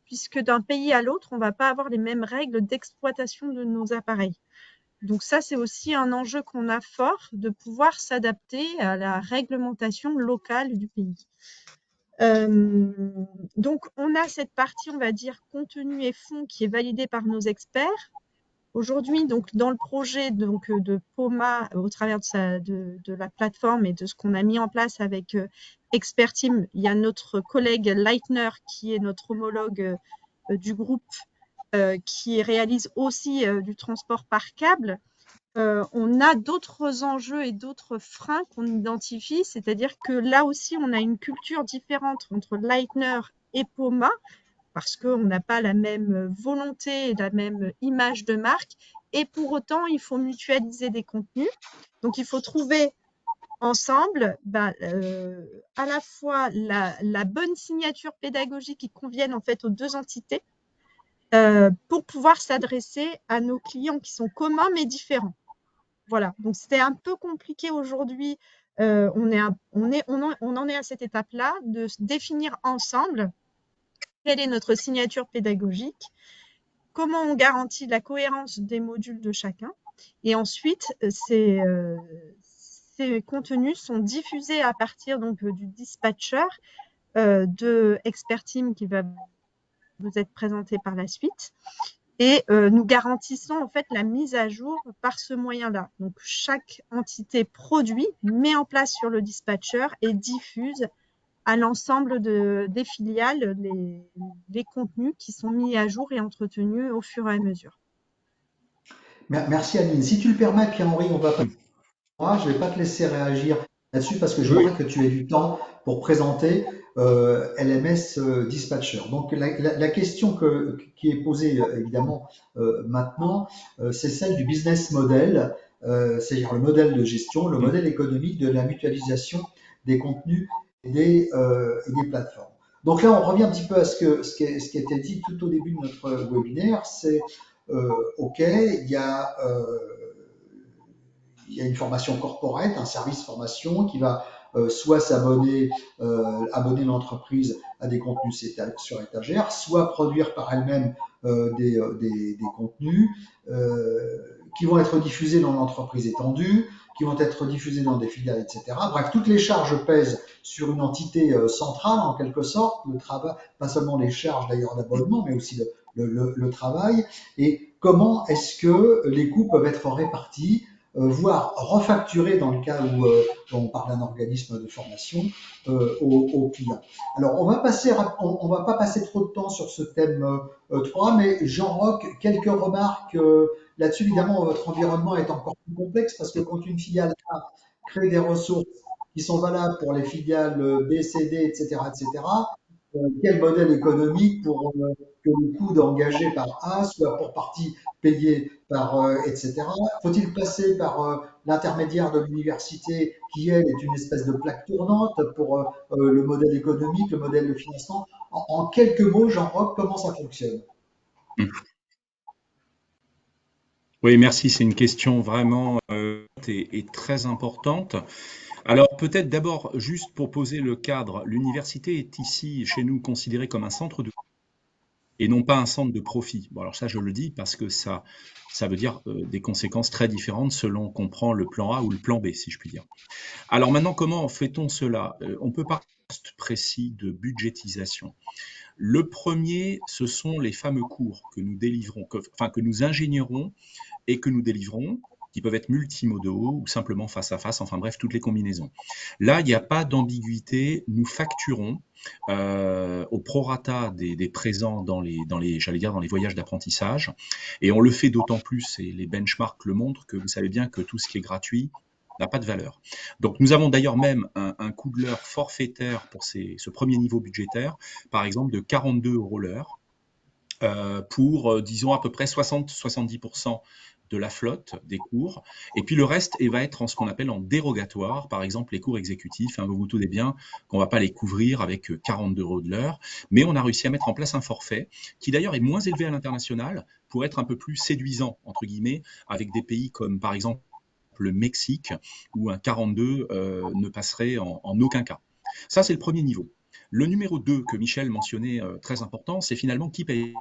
[SPEAKER 3] puisque d'un pays à l'autre, on ne va pas avoir les mêmes règles d'exploitation de nos appareils. Donc ça, c'est aussi un enjeu qu'on a fort, de pouvoir s'adapter à la réglementation locale du pays. Donc, on a cette partie, on va dire, contenu et fond qui est validée par nos experts. Aujourd'hui, donc, dans le projet donc, de POMA, au travers de la plateforme et de ce qu'on a mis en place avec Expertime, il y a notre collègue Leitner, qui est notre homologue du groupe, qui réalise aussi du transport par câble. On a d'autres enjeux et d'autres freins qu'on identifie, c'est-à-dire que là aussi, on a une culture différente entre Leitner et POMA, parce qu'on n'a pas la même volonté et la même image de marque, et pour autant, il faut mutualiser des contenus. Donc, il faut trouver ensemble à la fois la bonne signature pédagogique qui convienne en fait aux deux entités pour pouvoir s'adresser à nos clients qui sont communs mais différents. Voilà, donc c'était un peu compliqué aujourd'hui. On en est à cette étape-là de définir ensemble quelle est notre signature pédagogique, comment on garantit la cohérence des modules de chacun. Et ensuite, ces contenus sont diffusés à partir donc, du dispatcher de Expertime qui va vous être présenté par la suite. Et nous garantissons en fait la mise à jour par ce moyen-là. Donc, chaque entité produit, met en place sur le dispatcher et diffuse à l'ensemble des filiales les contenus qui sont mis à jour et entretenus au fur et à mesure.
[SPEAKER 2] Merci Aline. Si tu le permets, Pierre-Henri, on va passer. Moi, je ne vais pas te laisser réagir là-dessus parce que je voudrais que tu aies du temps pour présenter LMS Dispatcher. Donc la question qui est posée évidemment maintenant, c'est celle du business model, c'est-à-dire le modèle de gestion, le modèle économique de la mutualisation des contenus et des plateformes. Donc là, on revient un petit peu à ce qui a été dit tout au début de notre webinaire, c'est OK, il y a une formation corporate, un service formation qui va soit abonner l'entreprise à des contenus sur étagère, soit produire par elle-même des contenus qui vont être diffusés dans l'entreprise étendue, qui vont être diffusés dans des filiales, etc. Bref, toutes les charges pèsent sur une entité centrale, en quelque sorte, le travail, pas seulement les charges d'ailleurs d'abonnement, mais aussi le travail. Et comment est-ce que les coûts peuvent être répartis, voire refacturés dans le cas où on parle d'un organisme de formation aux clients. Alors, on va pas passer trop de temps sur ce thème 3, mais Jean-Roch, quelques remarques là-dessus. Évidemment, votre environnement est encore plus complexe parce que quand une filiale A crée des ressources qui sont valables pour les filiales B, C, D, etc., quel modèle économique pour que le coût d'engager par A soit pour partie payé par etc. Faut-il passer par l'intermédiaire de l'université qui, elle, est une espèce de plaque tournante pour le modèle économique, le modèle de financement? En quelques mots, Jean-Roch, comment ça fonctionne?
[SPEAKER 4] Oui, merci. C'est une question vraiment et très importante. Alors peut-être d'abord, juste pour poser le cadre, l'université est ici, chez nous, considérée comme un centre de et non pas un centre de profit. Bon, alors ça, je le dis parce que ça veut dire des conséquences très différentes selon qu'on prend le plan A ou le plan B, si je puis dire. Alors maintenant, comment fait-on cela? On peut parler précis de budgétisation. Le premier, ce sont les fameux cours que nous délivrons, que nous ingénierons et que nous délivrons, qui peuvent être multimodaux ou simplement face à face, enfin bref, toutes les combinaisons. Là, il n'y a pas d'ambiguïté, nous facturons au prorata des présents dans les voyages d'apprentissage, et on le fait d'autant plus, et les benchmarks le montrent, que vous savez bien que tout ce qui est gratuit n'a pas de valeur. Donc nous avons d'ailleurs même un coût de l'heure forfaitaire pour ce premier niveau budgétaire, par exemple de 42 € l'heure, pour, disons, à peu près 60-70% de la flotte des cours. Et puis le reste va être en ce qu'on appelle en dérogatoire, par exemple les cours exécutifs. Vous vous doutez bien qu'on ne va pas les couvrir avec 42 € de l'heure, mais on a réussi à mettre en place un forfait qui d'ailleurs est moins élevé à l'international pour être un peu plus séduisant, entre guillemets, avec des pays comme par exemple le Mexique, où un 42 ne passerait en aucun cas. Ça, c'est le premier niveau. Le numéro 2 que Michel mentionnait, très important, c'est finalement qui paye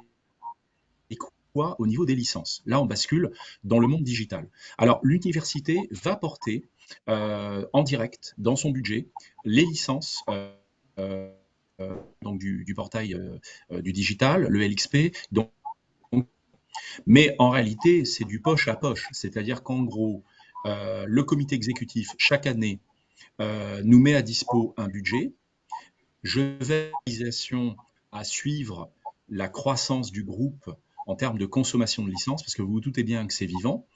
[SPEAKER 4] quoi au niveau des licences. Là, on bascule dans le monde digital. Alors, l'université va porter en direct, dans son budget, les licences euh, donc du portail du digital, le LXP. Donc, mais en réalité, c'est du poche à poche. C'est-à-dire qu'en gros, le comité exécutif, chaque année, nous met à dispo un budget. Je vais à suivre la croissance du groupe en termes de consommation de licences, parce que vous vous doutez bien que c'est vivant.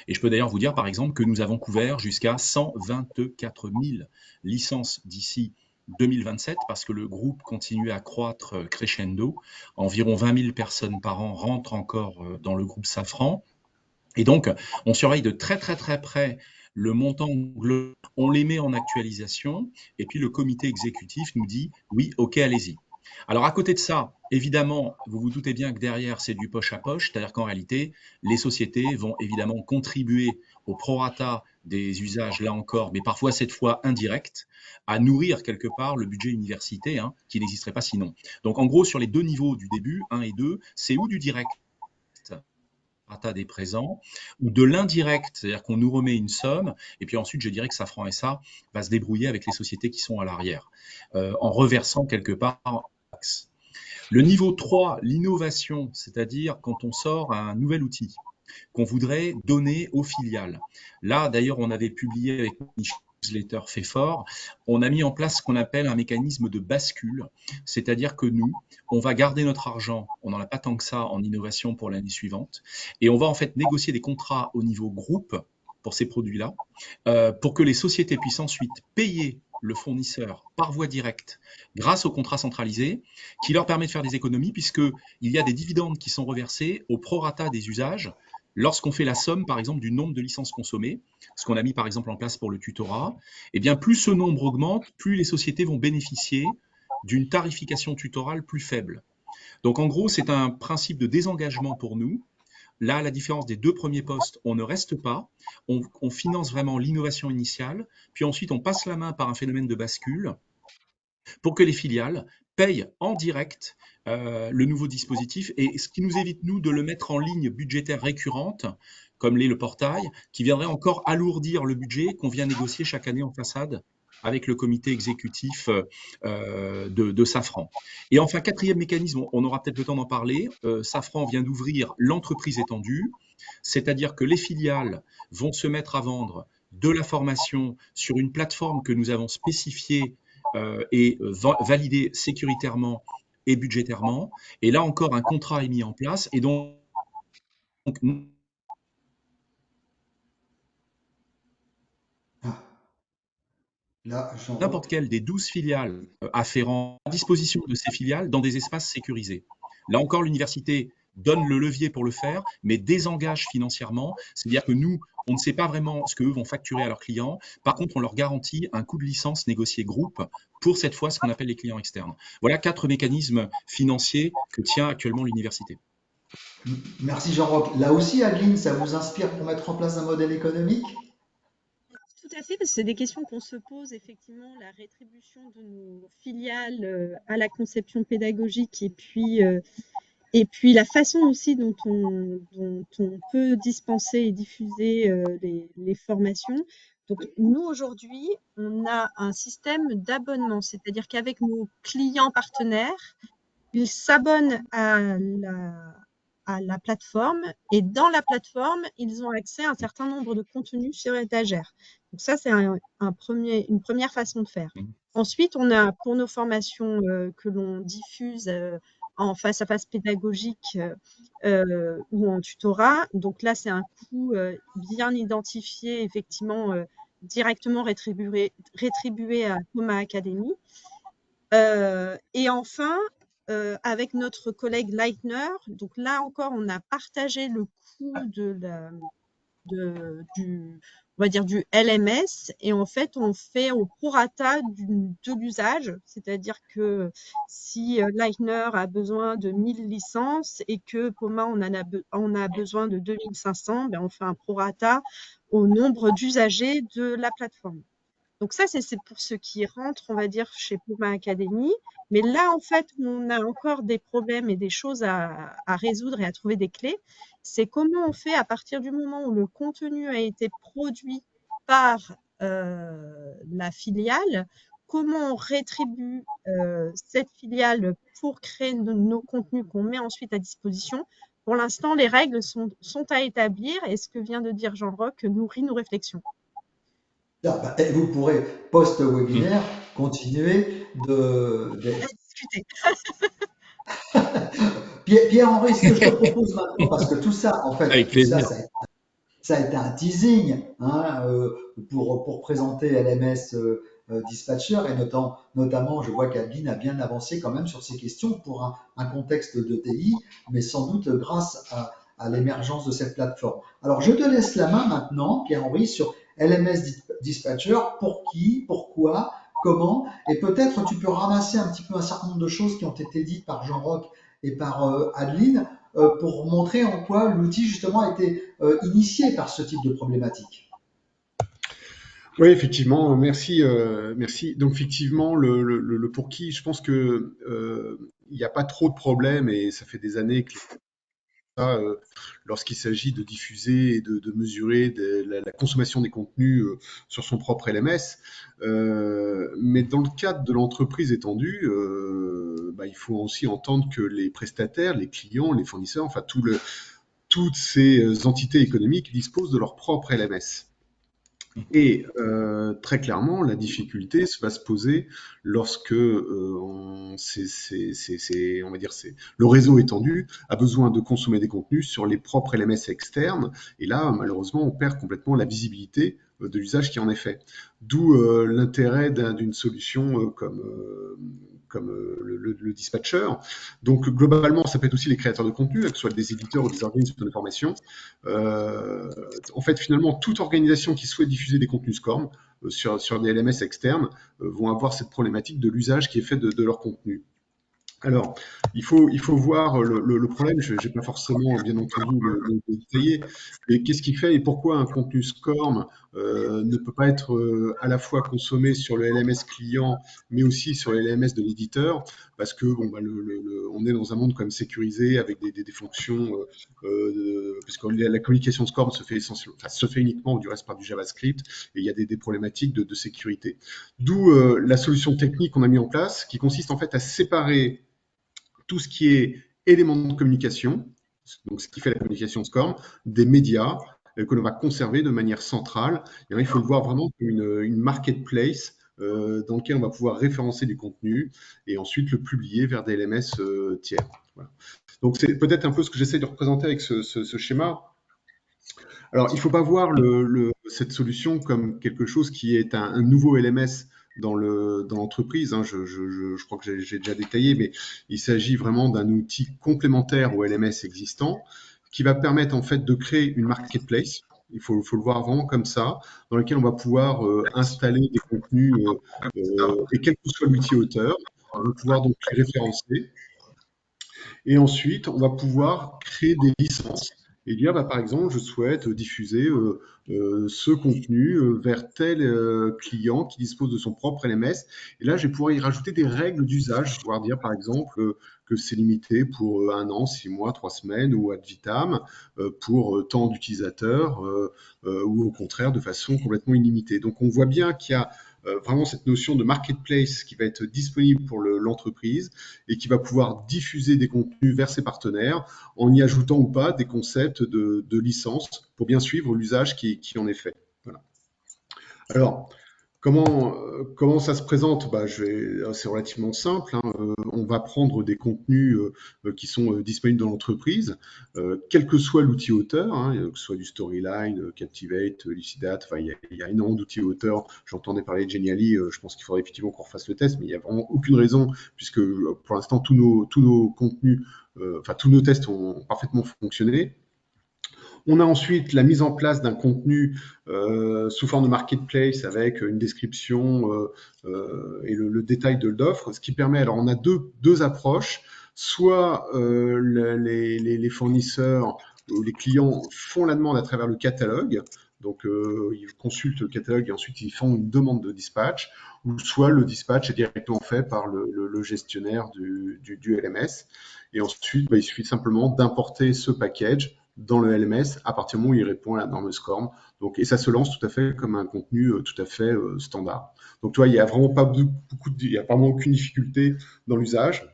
[SPEAKER 4] Et je peux d'ailleurs vous dire, par exemple, que nous avons couvert jusqu'à 124 000 licences d'ici 2027, parce que le groupe continue à croître crescendo. Environ 20 000 personnes par an rentrent encore dans le groupe Safran. Et donc, on surveille de très très très près le montant global, on les met en actualisation, et puis le comité exécutif nous dit oui, ok, allez-y. Alors à côté de ça, évidemment, vous vous doutez bien que derrière, c'est du poche à poche, c'est-à-dire qu'en réalité, les sociétés vont évidemment contribuer au prorata des usages, là encore, mais parfois cette fois indirects, à nourrir quelque part le budget université, hein, qui n'existerait pas sinon. Donc en gros, sur les deux niveaux du début, 1 et 2, c'est ou du direct, des présents, ou de l'indirect, c'est-à-dire qu'on nous remet une somme, et puis ensuite je dirais que Safran SA va se débrouiller avec les sociétés qui sont à l'arrière, en reversant quelque part en taxe. Le niveau 3, l'innovation, c'est-à-dire quand on sort un nouvel outil qu'on voudrait donner aux filiales. Là, d'ailleurs, on avait publié avec newsletter fait fort, on a mis en place ce qu'on appelle un mécanisme de bascule, c'est-à-dire que nous, on va garder notre argent, on n'en a pas tant que ça en innovation pour l'année suivante, et on va en fait négocier des contrats au niveau groupe pour ces produits-là, pour que les sociétés puissent ensuite payer le fournisseur par voie directe grâce au contrat centralisé qui leur permet de faire des économies puisqu'il y a des dividendes qui sont reversés au prorata des usages lorsqu'on fait la somme, par exemple, du nombre de licences consommées, ce qu'on a mis par exemple en place pour le tutorat. Eh bien, plus ce nombre augmente, plus les sociétés vont bénéficier d'une tarification tutorale plus faible. Donc en gros, c'est un principe de désengagement pour nous. Là, à la différence des deux premiers postes, on ne reste pas, on finance vraiment l'innovation initiale, puis ensuite on passe la main par un phénomène de bascule pour que les filiales payent en direct le nouveau dispositif, et ce qui nous évite, nous, de le mettre en ligne budgétaire récurrente, comme l'est le portail, qui viendrait encore alourdir le budget qu'on vient négocier chaque année en façade avec le comité exécutif de Safran. Et enfin, quatrième mécanisme, on aura peut-être le temps d'en parler, Safran vient d'ouvrir l'entreprise étendue, c'est-à-dire que les filiales vont se mettre à vendre de la formation sur une plateforme que nous avons spécifiée et validée sécuritairement et budgétairement. Et là encore, un contrat est mis en place, et donc
[SPEAKER 2] Là,
[SPEAKER 4] n'importe quelle des 12 filiales afférentes à disposition de ces filiales dans des espaces sécurisés. Là encore, l'université donne le levier pour le faire, mais désengage financièrement. C'est-à-dire que nous, on ne sait pas vraiment ce qu'eux vont facturer à leurs clients. Par contre, on leur garantit un coût de licence négocié groupe pour cette fois ce qu'on appelle les clients externes. Voilà 4 mécanismes financiers que tient actuellement l'université.
[SPEAKER 2] Merci Jean-Roch. Là aussi, Adeline, ça vous inspire pour mettre en place un modèle économique?
[SPEAKER 3] Tout à fait, parce que c'est des questions qu'on se pose, effectivement, la rétribution de nos filiales à la conception pédagogique et puis la façon aussi dont on peut dispenser et diffuser les formations. Donc nous, aujourd'hui, on a un système d'abonnement, c'est-à-dire qu'avec nos clients partenaires, ils s'abonnent à la plateforme et dans la plateforme, ils ont accès à un certain nombre de contenus sur étagère. Donc ça, c'est une première façon de faire. Ensuite, on a pour nos formations que l'on diffuse en face-à-face pédagogique ou en tutorat. Donc là, c'est un coût bien identifié, effectivement, directement rétribué à Poma Academy. Et enfin, avec notre collègue Leitner, donc là encore, on a partagé le coût on va dire du LMS, et en fait, on fait au prorata de l'usage, c'est-à-dire que si Leitner a besoin de 1000 licences et que Poma on a besoin de 2500, ben on fait un prorata au nombre d'usagers de la plateforme. Donc ça, c'est pour ceux qui rentrent, on va dire, chez Puma Academy. Mais là, en fait, on a encore des problèmes et des choses à résoudre et à trouver des clés. C'est comment on fait à partir du moment où le contenu a été produit par la filiale, comment on rétribue cette filiale pour créer nos contenus qu'on met ensuite à disposition. Pour l'instant, les règles sont à établir et ce que vient de dire Jean-Roch nourrit nos réflexions.
[SPEAKER 2] Et vous pourrez, post-webinaire, continuer
[SPEAKER 3] À discuter.
[SPEAKER 2] Pierre-Henri, ce que je te propose maintenant, parce que tout ça, en fait,
[SPEAKER 4] Avec
[SPEAKER 2] tout ça,
[SPEAKER 4] plaisir.
[SPEAKER 2] ça a été un teasing, hein, pour présenter LMS Dispatcher, et notamment, je vois qu'Adeline a bien avancé quand même sur ces questions pour un contexte de TI, mais sans doute grâce à l'émergence de cette plateforme. Alors, je te laisse la main maintenant, Pierre-Henri, sur LMS Dispatcher, pour qui, pourquoi, comment, et peut-être tu peux ramasser un petit peu un certain nombre de choses qui ont été dites par Jean-Roch et par Adeline, pour montrer en quoi l'outil justement a été initié par ce type de problématique.
[SPEAKER 1] Oui, effectivement, merci, merci. Donc effectivement, le pour qui, je pense que il n'y a pas trop de problèmes et ça fait des années que ça, lorsqu'il s'agit de diffuser et de mesurer la consommation des contenus sur son propre LMS. Mais dans le cadre de l'entreprise étendue, il faut aussi entendre que les prestataires, les clients, les fournisseurs, enfin toutes ces entités économiques disposent de leur propre LMS. Et très clairement, la difficulté va se poser lorsque on va dire, le réseau étendu a besoin de consommer des contenus sur les propres LMS externes. Et là, malheureusement, on perd complètement la visibilité de l'usage qui en est fait. D'où l'intérêt d'une solution comme le dispatcher. Donc globalement, ça peut être aussi les créateurs de contenu, que ce soit des éditeurs ou des organismes de formation. En fait, finalement, toute organisation qui souhaite diffuser des contenus SCORM sur des LMS externes vont avoir cette problématique de l'usage qui est fait de leur contenu. Alors, il faut voir le problème, je n'ai pas forcément, bien entendu, le détailler, mais qu'est-ce qui fait et pourquoi un contenu SCORM ne peut pas être à la fois consommé sur le LMS client, mais aussi sur le LMS de l'éditeur, parce que on est dans un monde quand même sécurisé avec des fonctions, parce que la communication SCORM se fait uniquement du reste par du JavaScript, et il y a des problématiques de sécurité. D'où la solution technique qu'on a mis en place, qui consiste en fait à séparer tout ce qui est éléments de communication, donc ce qui fait la communication SCORM, des médias que l'on va conserver de manière centrale. Et là, il faut le voir vraiment comme une marketplace dans lequel on va pouvoir référencer du contenu et ensuite le publier vers des LMS tiers. Voilà. Donc c'est peut-être un peu ce que j'essaie de représenter avec ce schéma. Alors, il ne faut pas voir cette solution comme quelque chose qui est un nouveau LMS dans l'entreprise. Hein. Je crois que j'ai déjà détaillé, mais il s'agit vraiment d'un outil complémentaire au LMS existant qui va permettre en fait de créer une marketplace. Il faut le voir vraiment comme ça, dans lequel on va pouvoir installer des contenus et quel que soit l'outil auteur, on va pouvoir donc les référencer. Et ensuite, on va pouvoir créer des licences et dire, par exemple, je souhaite diffuser ce contenu vers tel client qui dispose de son propre LMS. Et là, je vais pouvoir y rajouter des règles d'usage. Je vais pouvoir dire, par exemple, que c'est limité pour 1 an, 6 mois, 3 semaines ou ad vitam pour tant d'utilisateurs ou au contraire de façon complètement illimitée. Donc, on voit bien qu'il y a vraiment cette notion de marketplace qui va être disponible pour l'entreprise et qui va pouvoir diffuser des contenus vers ses partenaires en y ajoutant ou pas des concepts de licence pour bien suivre l'usage qui en est fait. Voilà. Alors, comment ça se présente? C'est relativement simple. Hein. On va prendre des contenus qui sont disponibles dans l'entreprise, quel que soit l'outil auteur, hein, que ce soit du Storyline, Captivate, Lucidate, il y a énormément d'outils auteurs. J'entendais parler de Genially, je pense qu'il faudrait effectivement qu'on refasse le test, mais il n'y a vraiment aucune raison, puisque pour l'instant, tous nos contenus, tous nos tests ont parfaitement fonctionné. On a ensuite la mise en place d'un contenu sous forme de marketplace avec une description et le détail de l'offre, ce qui permet, alors on a deux approches, soit les fournisseurs ou les clients font la demande à travers le catalogue, Donc, ils consultent le catalogue et ensuite ils font une demande de dispatch, ou soit le dispatch est directement fait par le gestionnaire du LMS. Et ensuite, bah, il suffit simplement d'importer ce package dans le LMS à partir du moment où il répond à la norme SCORM. Donc, et ça se lance tout à fait comme un contenu tout à fait standard. Donc, tu vois, il y a vraiment pas il y a vraiment aucune difficulté dans l'usage.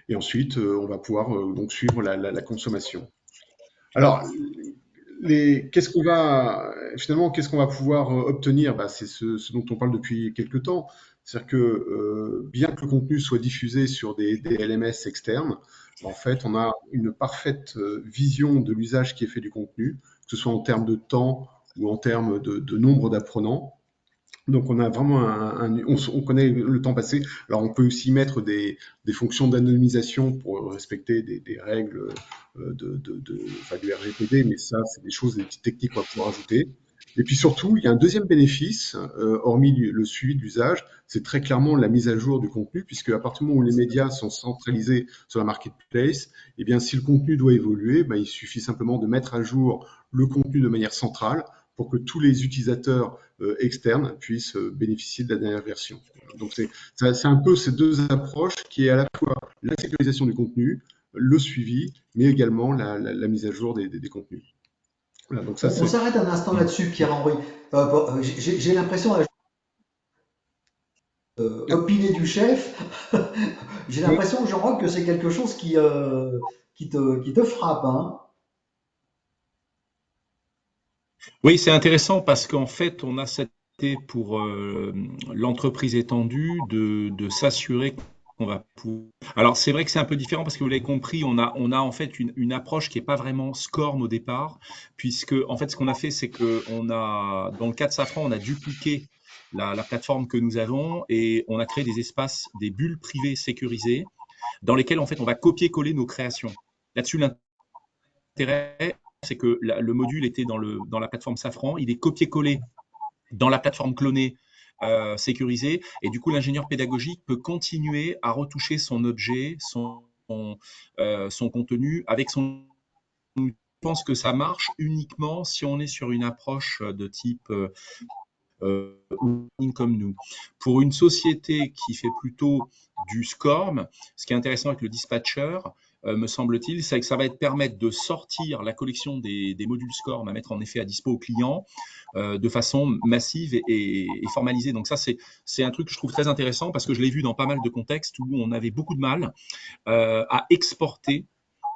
[SPEAKER 1] Et ensuite, on va pouvoir donc suivre la consommation. Alors, qu'est-ce qu'on va pouvoir obtenir? Bah, c'est ce dont on parle depuis quelques temps. C'est-à-dire que bien que le contenu soit diffusé sur des LMS externes, en fait, on a une parfaite vision de l'usage qui est fait du contenu, que ce soit en termes de temps ou en termes de nombre d'apprenants. Donc on a vraiment on connaît le temps passé. Alors on peut aussi mettre des fonctions d'anonymisation pour respecter des règles enfin, du RGPD, mais ça c'est des choses, des petites techniques qu'on va pouvoir ajouter. Et puis surtout, il y a un deuxième bénéfice, hormis le suivi de l'usage, c'est très clairement la mise à jour du contenu, puisque à partir du moment où les médias sont centralisés sur la marketplace, eh bien si le contenu doit évoluer, ben, il suffit simplement de mettre à jour le contenu de manière centrale pour que tous les utilisateurs externes puissent bénéficier de la dernière version. Donc c'est un peu ces deux approches qui est à la fois la sécurisation du contenu, le suivi, mais également la mise à jour des contenus. Voilà, donc ça
[SPEAKER 2] On
[SPEAKER 1] c'est.
[SPEAKER 2] s'arrête un instant là-dessus, Pierre-Henri. J'ai l'impression, opiner du chef, j'ai l'impression, Jean-Roch, que c'est quelque chose qui te frappe, hein.
[SPEAKER 4] Oui, c'est intéressant parce qu'en fait, on a cette idée pour l'entreprise étendue de s'assurer qu'on va pouvoir. Alors, c'est vrai que c'est un peu différent parce que vous l'avez compris, on a en fait une approche qui est pas vraiment SCORM au départ, puisque en fait, ce qu'on a fait, c'est que dans le cas de Safran, on a dupliqué la plateforme que nous avons et on a créé des espaces, des bulles privées sécurisées dans lesquelles en fait, on va copier-coller nos créations. Là-dessus, l'intérêt, c'est que le module était dans la plateforme Safran, il est copié-collé dans la plateforme clonée sécurisée, et du coup l'ingénieur pédagogique peut continuer à retoucher son objet, son contenu avec son. Je pense que ça marche uniquement si on est sur une approche de type comme nous. Pour une société qui fait plutôt du SCORM, ce qui est intéressant avec le dispatcher, me semble-t-il, c'est que ça va être permettre de sortir la collection des modules SCORM à mettre en effet à dispo aux clients de façon massive et formalisée. Donc ça, c'est un truc que je trouve très intéressant parce que je l'ai vu dans pas mal de contextes où on avait beaucoup de mal à exporter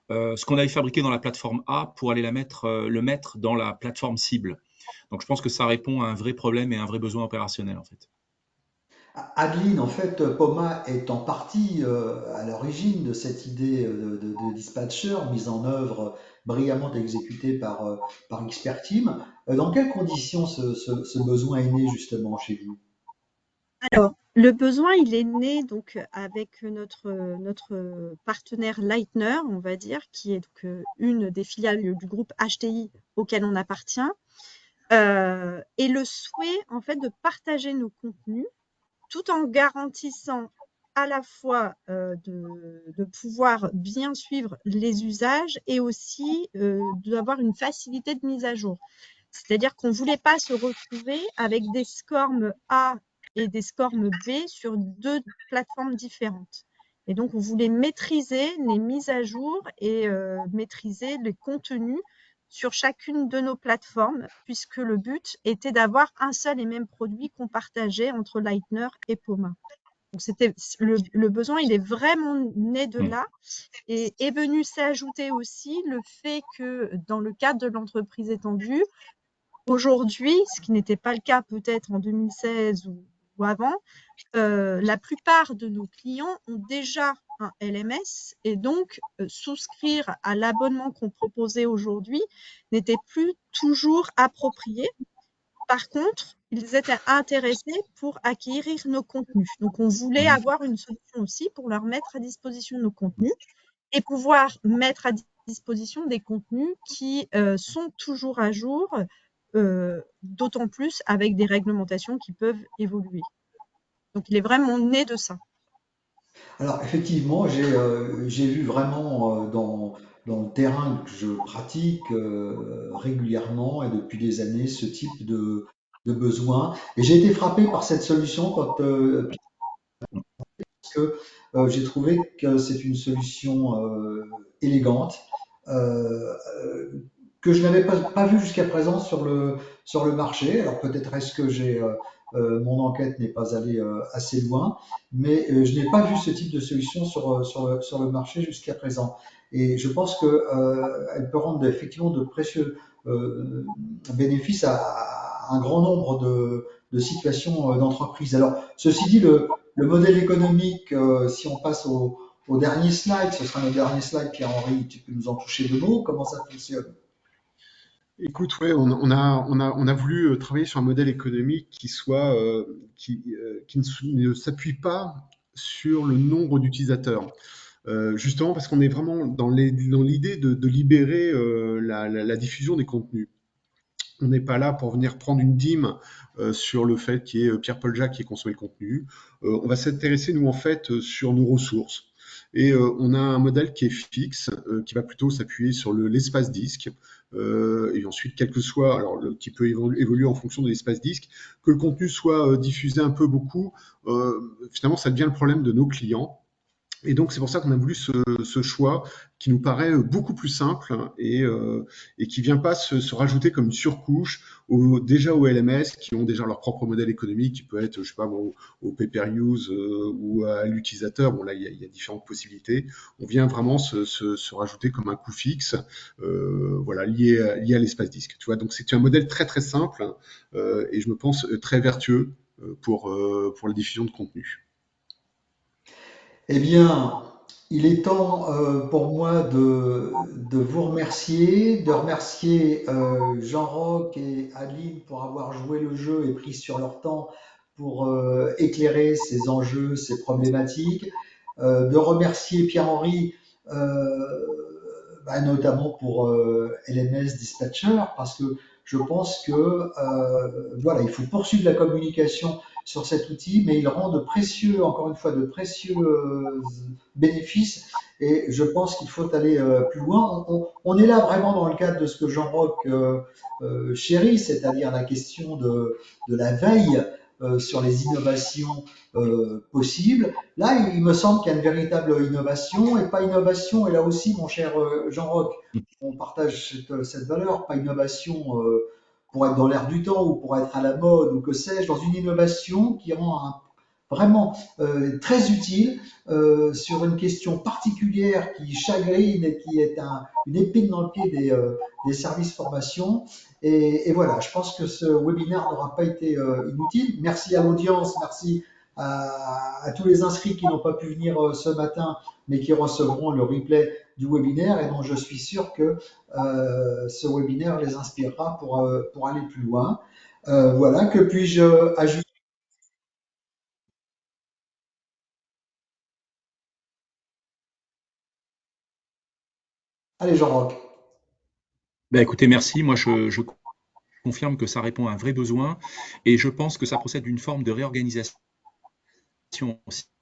[SPEAKER 4] ce qu'on avait fabriqué dans la plateforme A pour aller le mettre dans la plateforme cible. Donc je pense que ça répond à un vrai problème et un vrai besoin opérationnel en fait.
[SPEAKER 2] Adeline, en fait, Poma est en partie à l'origine de cette idée de dispatcher mise en œuvre brillamment exécutée par Expertime. Dans quelles conditions ce besoin est né justement chez vous?
[SPEAKER 3] Alors, le besoin, il est né donc avec notre partenaire Leitner, on va dire, qui est donc une des filiales du groupe HTI auquel on appartient, et le souhait en fait de partager nos contenus tout en garantissant à la fois de pouvoir bien suivre les usages et aussi d'avoir une facilité de mise à jour. C'est-à-dire qu'on ne voulait pas se retrouver avec des SCORM A et des SCORM B sur deux plateformes différentes. Et donc, on voulait maîtriser les mises à jour et maîtriser les contenus sur chacune de nos plateformes, puisque le but était d'avoir un seul et même produit qu'on partageait entre Leitner et Poma. Donc, le besoin, il est vraiment né de là et est venu s'ajouter aussi le fait que dans le cadre de l'entreprise étendue, aujourd'hui, ce qui n'était pas le cas peut-être en 2016 ou avant, la plupart de nos clients ont déjà un LMS et donc souscrire à l'abonnement qu'on proposait aujourd'hui n'était plus toujours approprié. Par contre, ils étaient intéressés pour acquérir nos contenus. Donc, on voulait avoir une solution aussi pour leur mettre à disposition nos contenus et pouvoir mettre à disposition des contenus qui sont toujours à jour, d'autant plus avec des réglementations qui peuvent évoluer. Donc, il est vraiment né de ça.
[SPEAKER 2] Alors effectivement, j'ai vu vraiment dans le terrain que je pratique régulièrement et depuis des années ce type de besoin. Et j'ai été frappé par cette solution quand que j'ai trouvé que c'est une solution élégante que je n'avais pas vue jusqu'à présent sur le marché. Alors peut-être est-ce que mon enquête n'est pas allée assez loin, mais je n'ai pas vu ce type de solution sur le marché jusqu'à présent. Et je pense qu'elle peut rendre effectivement de précieux bénéfices à un grand nombre de situations d'entreprise. Alors, ceci dit, le modèle économique, si on passe au dernier slide, ce sera le dernier slide, Pierre-Henri, tu peux nous en toucher deux mots, comment ça fonctionne?
[SPEAKER 1] Écoute, ouais, on a voulu travailler sur un modèle économique qui soit, qui ne s'appuie pas sur le nombre d'utilisateurs. Justement parce qu'on est vraiment dans l'idée de libérer la diffusion des contenus. On n'est pas là pour venir prendre une dîme sur le fait qu'il y ait Pierre-Paul Jacques qui ait consommé le contenu. On va s'intéresser, nous, en fait, sur nos ressources. Et on a un modèle qui est fixe, qui va plutôt s'appuyer sur l'espace disque. Et ensuite, quel que soit, alors qui peut évoluer en fonction de l'espace disque, que le contenu soit diffusé un peu beaucoup, finalement, ça devient le problème de nos clients. Et donc, c'est pour ça qu'on a voulu ce choix qui nous paraît beaucoup plus simple et qui vient pas se rajouter comme une surcouche déjà aux LMS qui ont déjà leur propre modèle économique qui peut être, je sais pas, bon, au pay-per-use ou à l'utilisateur. Bon, là, il y a différentes possibilités. On vient vraiment se rajouter comme un coût fixe, voilà, lié à l'espace disque. Tu vois, donc c'est un modèle très très simple et je me pense très vertueux pour la diffusion de contenu.
[SPEAKER 2] Eh bien, il est temps pour moi de vous remercier, de remercier Jean-Roch et Adeline pour avoir joué le jeu et pris sur leur temps pour éclairer ces enjeux, ces problématiques, de remercier Pierre-Henri notamment pour LMS Dispatcher parce que je pense que voilà, il faut poursuivre la communication sur cet outil, mais il rend de précieux, encore une fois, de précieux bénéfices. Et je pense qu'il faut aller plus loin. On est là vraiment dans le cadre de ce que Jean-Roch chérit, c'est-à-dire la question de la veille sur les innovations possibles. Là, il me semble qu'il y a une véritable innovation, et pas innovation, et là aussi, mon cher Jean-Roch, on partage cette valeur, pas innovation pour être dans l'air du temps ou pour être à la mode ou que sais-je, dans une innovation qui rend vraiment très utile sur une question particulière qui chagrine et qui est une épine dans le pied des services formation. Et voilà, je pense que ce webinaire n'aura pas été inutile. Merci à l'audience, merci à tous les inscrits qui n'ont pas pu venir ce matin, mais qui recevront le replay du webinaire et dont je suis sûr que ce webinaire les inspirera pour aller plus loin. Voilà, que puis-je ajouter? Allez, Jean-Roch.
[SPEAKER 4] Ben, écoutez, merci. Moi, je confirme que ça répond à un vrai besoin et je pense que ça procède d'une forme de réorganisation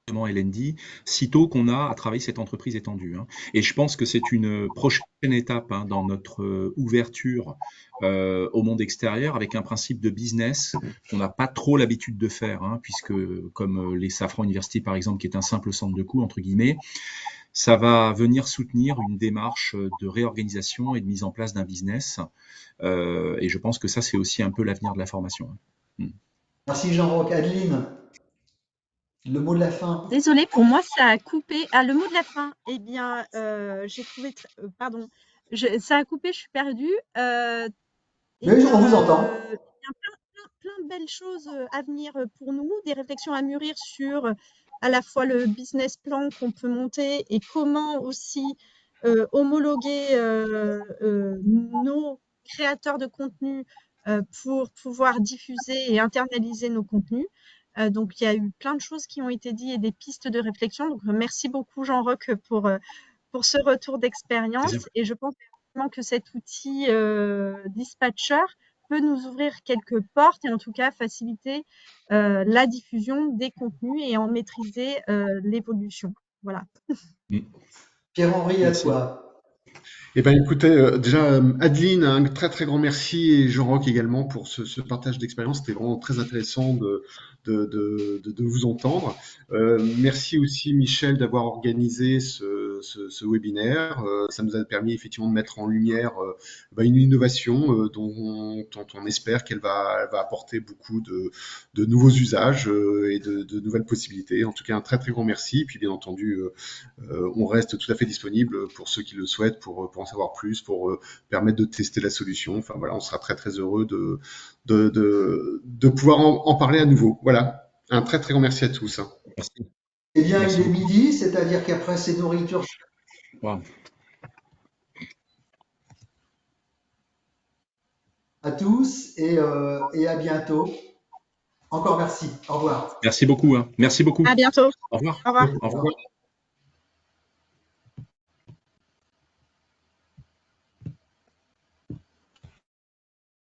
[SPEAKER 4] LND, sitôt qu'on a à travailler cette entreprise étendue. Hein. Et je pense que c'est une prochaine étape hein, dans notre ouverture au monde extérieur avec un principe de business qu'on n'a pas trop l'habitude de faire, hein, puisque comme les Safran University par exemple, qui est un simple centre de coût, entre guillemets, ça va venir soutenir une démarche de réorganisation et de mise en place d'un business. Et je pense que ça, c'est aussi un peu l'avenir de la formation. Hein.
[SPEAKER 2] Merci, Jean-Roch. Adeline, le mot de la fin.
[SPEAKER 3] Désolée, pour moi, ça a coupé. Ah, le mot de la fin. Eh bien, j'ai trouvé. Pardon. Ça a coupé, je suis perdue. Eh
[SPEAKER 2] Mais on
[SPEAKER 3] bien,
[SPEAKER 2] vous entend.
[SPEAKER 3] il y a plein de belles choses à venir pour nous, des réflexions à mûrir sur à la fois le business plan qu'on peut monter et comment aussi homologuer nos créateurs de contenu pour pouvoir diffuser et internaliser nos contenus. Donc, il y a eu plein de choses qui ont été dites et des pistes de réflexion. Donc, merci beaucoup, Jean-Roch, pour ce retour d'expérience. Et je pense vraiment que cet outil dispatcher peut nous ouvrir quelques portes et en tout cas faciliter la diffusion des contenus et en maîtriser l'évolution. Voilà.
[SPEAKER 2] Pierre-Henri, à
[SPEAKER 4] Merci.
[SPEAKER 2] toi.
[SPEAKER 1] Eh ben, écoutez, déjà, Adeline, un très très grand merci et Jean-Roch également pour ce partage d'expérience. C'était vraiment très intéressant de vous entendre. Merci aussi Michel d'avoir organisé ce webinaire. Ça nous a permis effectivement de mettre en lumière une innovation dont on espère qu'elle va apporter beaucoup de nouveaux usages et de nouvelles possibilités. En tout cas, un très très grand merci. Et puis bien entendu, on reste tout à fait disponible pour ceux qui le souhaitent, pour en savoir plus, pour permettre de tester la solution. Enfin voilà, on sera très très heureux de pouvoir en parler à nouveau. Voilà, un très très grand merci à tous, hein.
[SPEAKER 4] Merci.
[SPEAKER 2] Eh bien, il
[SPEAKER 4] Merci
[SPEAKER 2] est
[SPEAKER 4] beaucoup.
[SPEAKER 2] midi, c'est-à-dire qu'après ces nourritures
[SPEAKER 4] Wow.
[SPEAKER 2] à tous et à bientôt. Encore merci. Au revoir.
[SPEAKER 4] Merci beaucoup, hein. Merci beaucoup.
[SPEAKER 3] À bientôt.
[SPEAKER 4] Au revoir.
[SPEAKER 3] Au revoir.
[SPEAKER 4] Au revoir.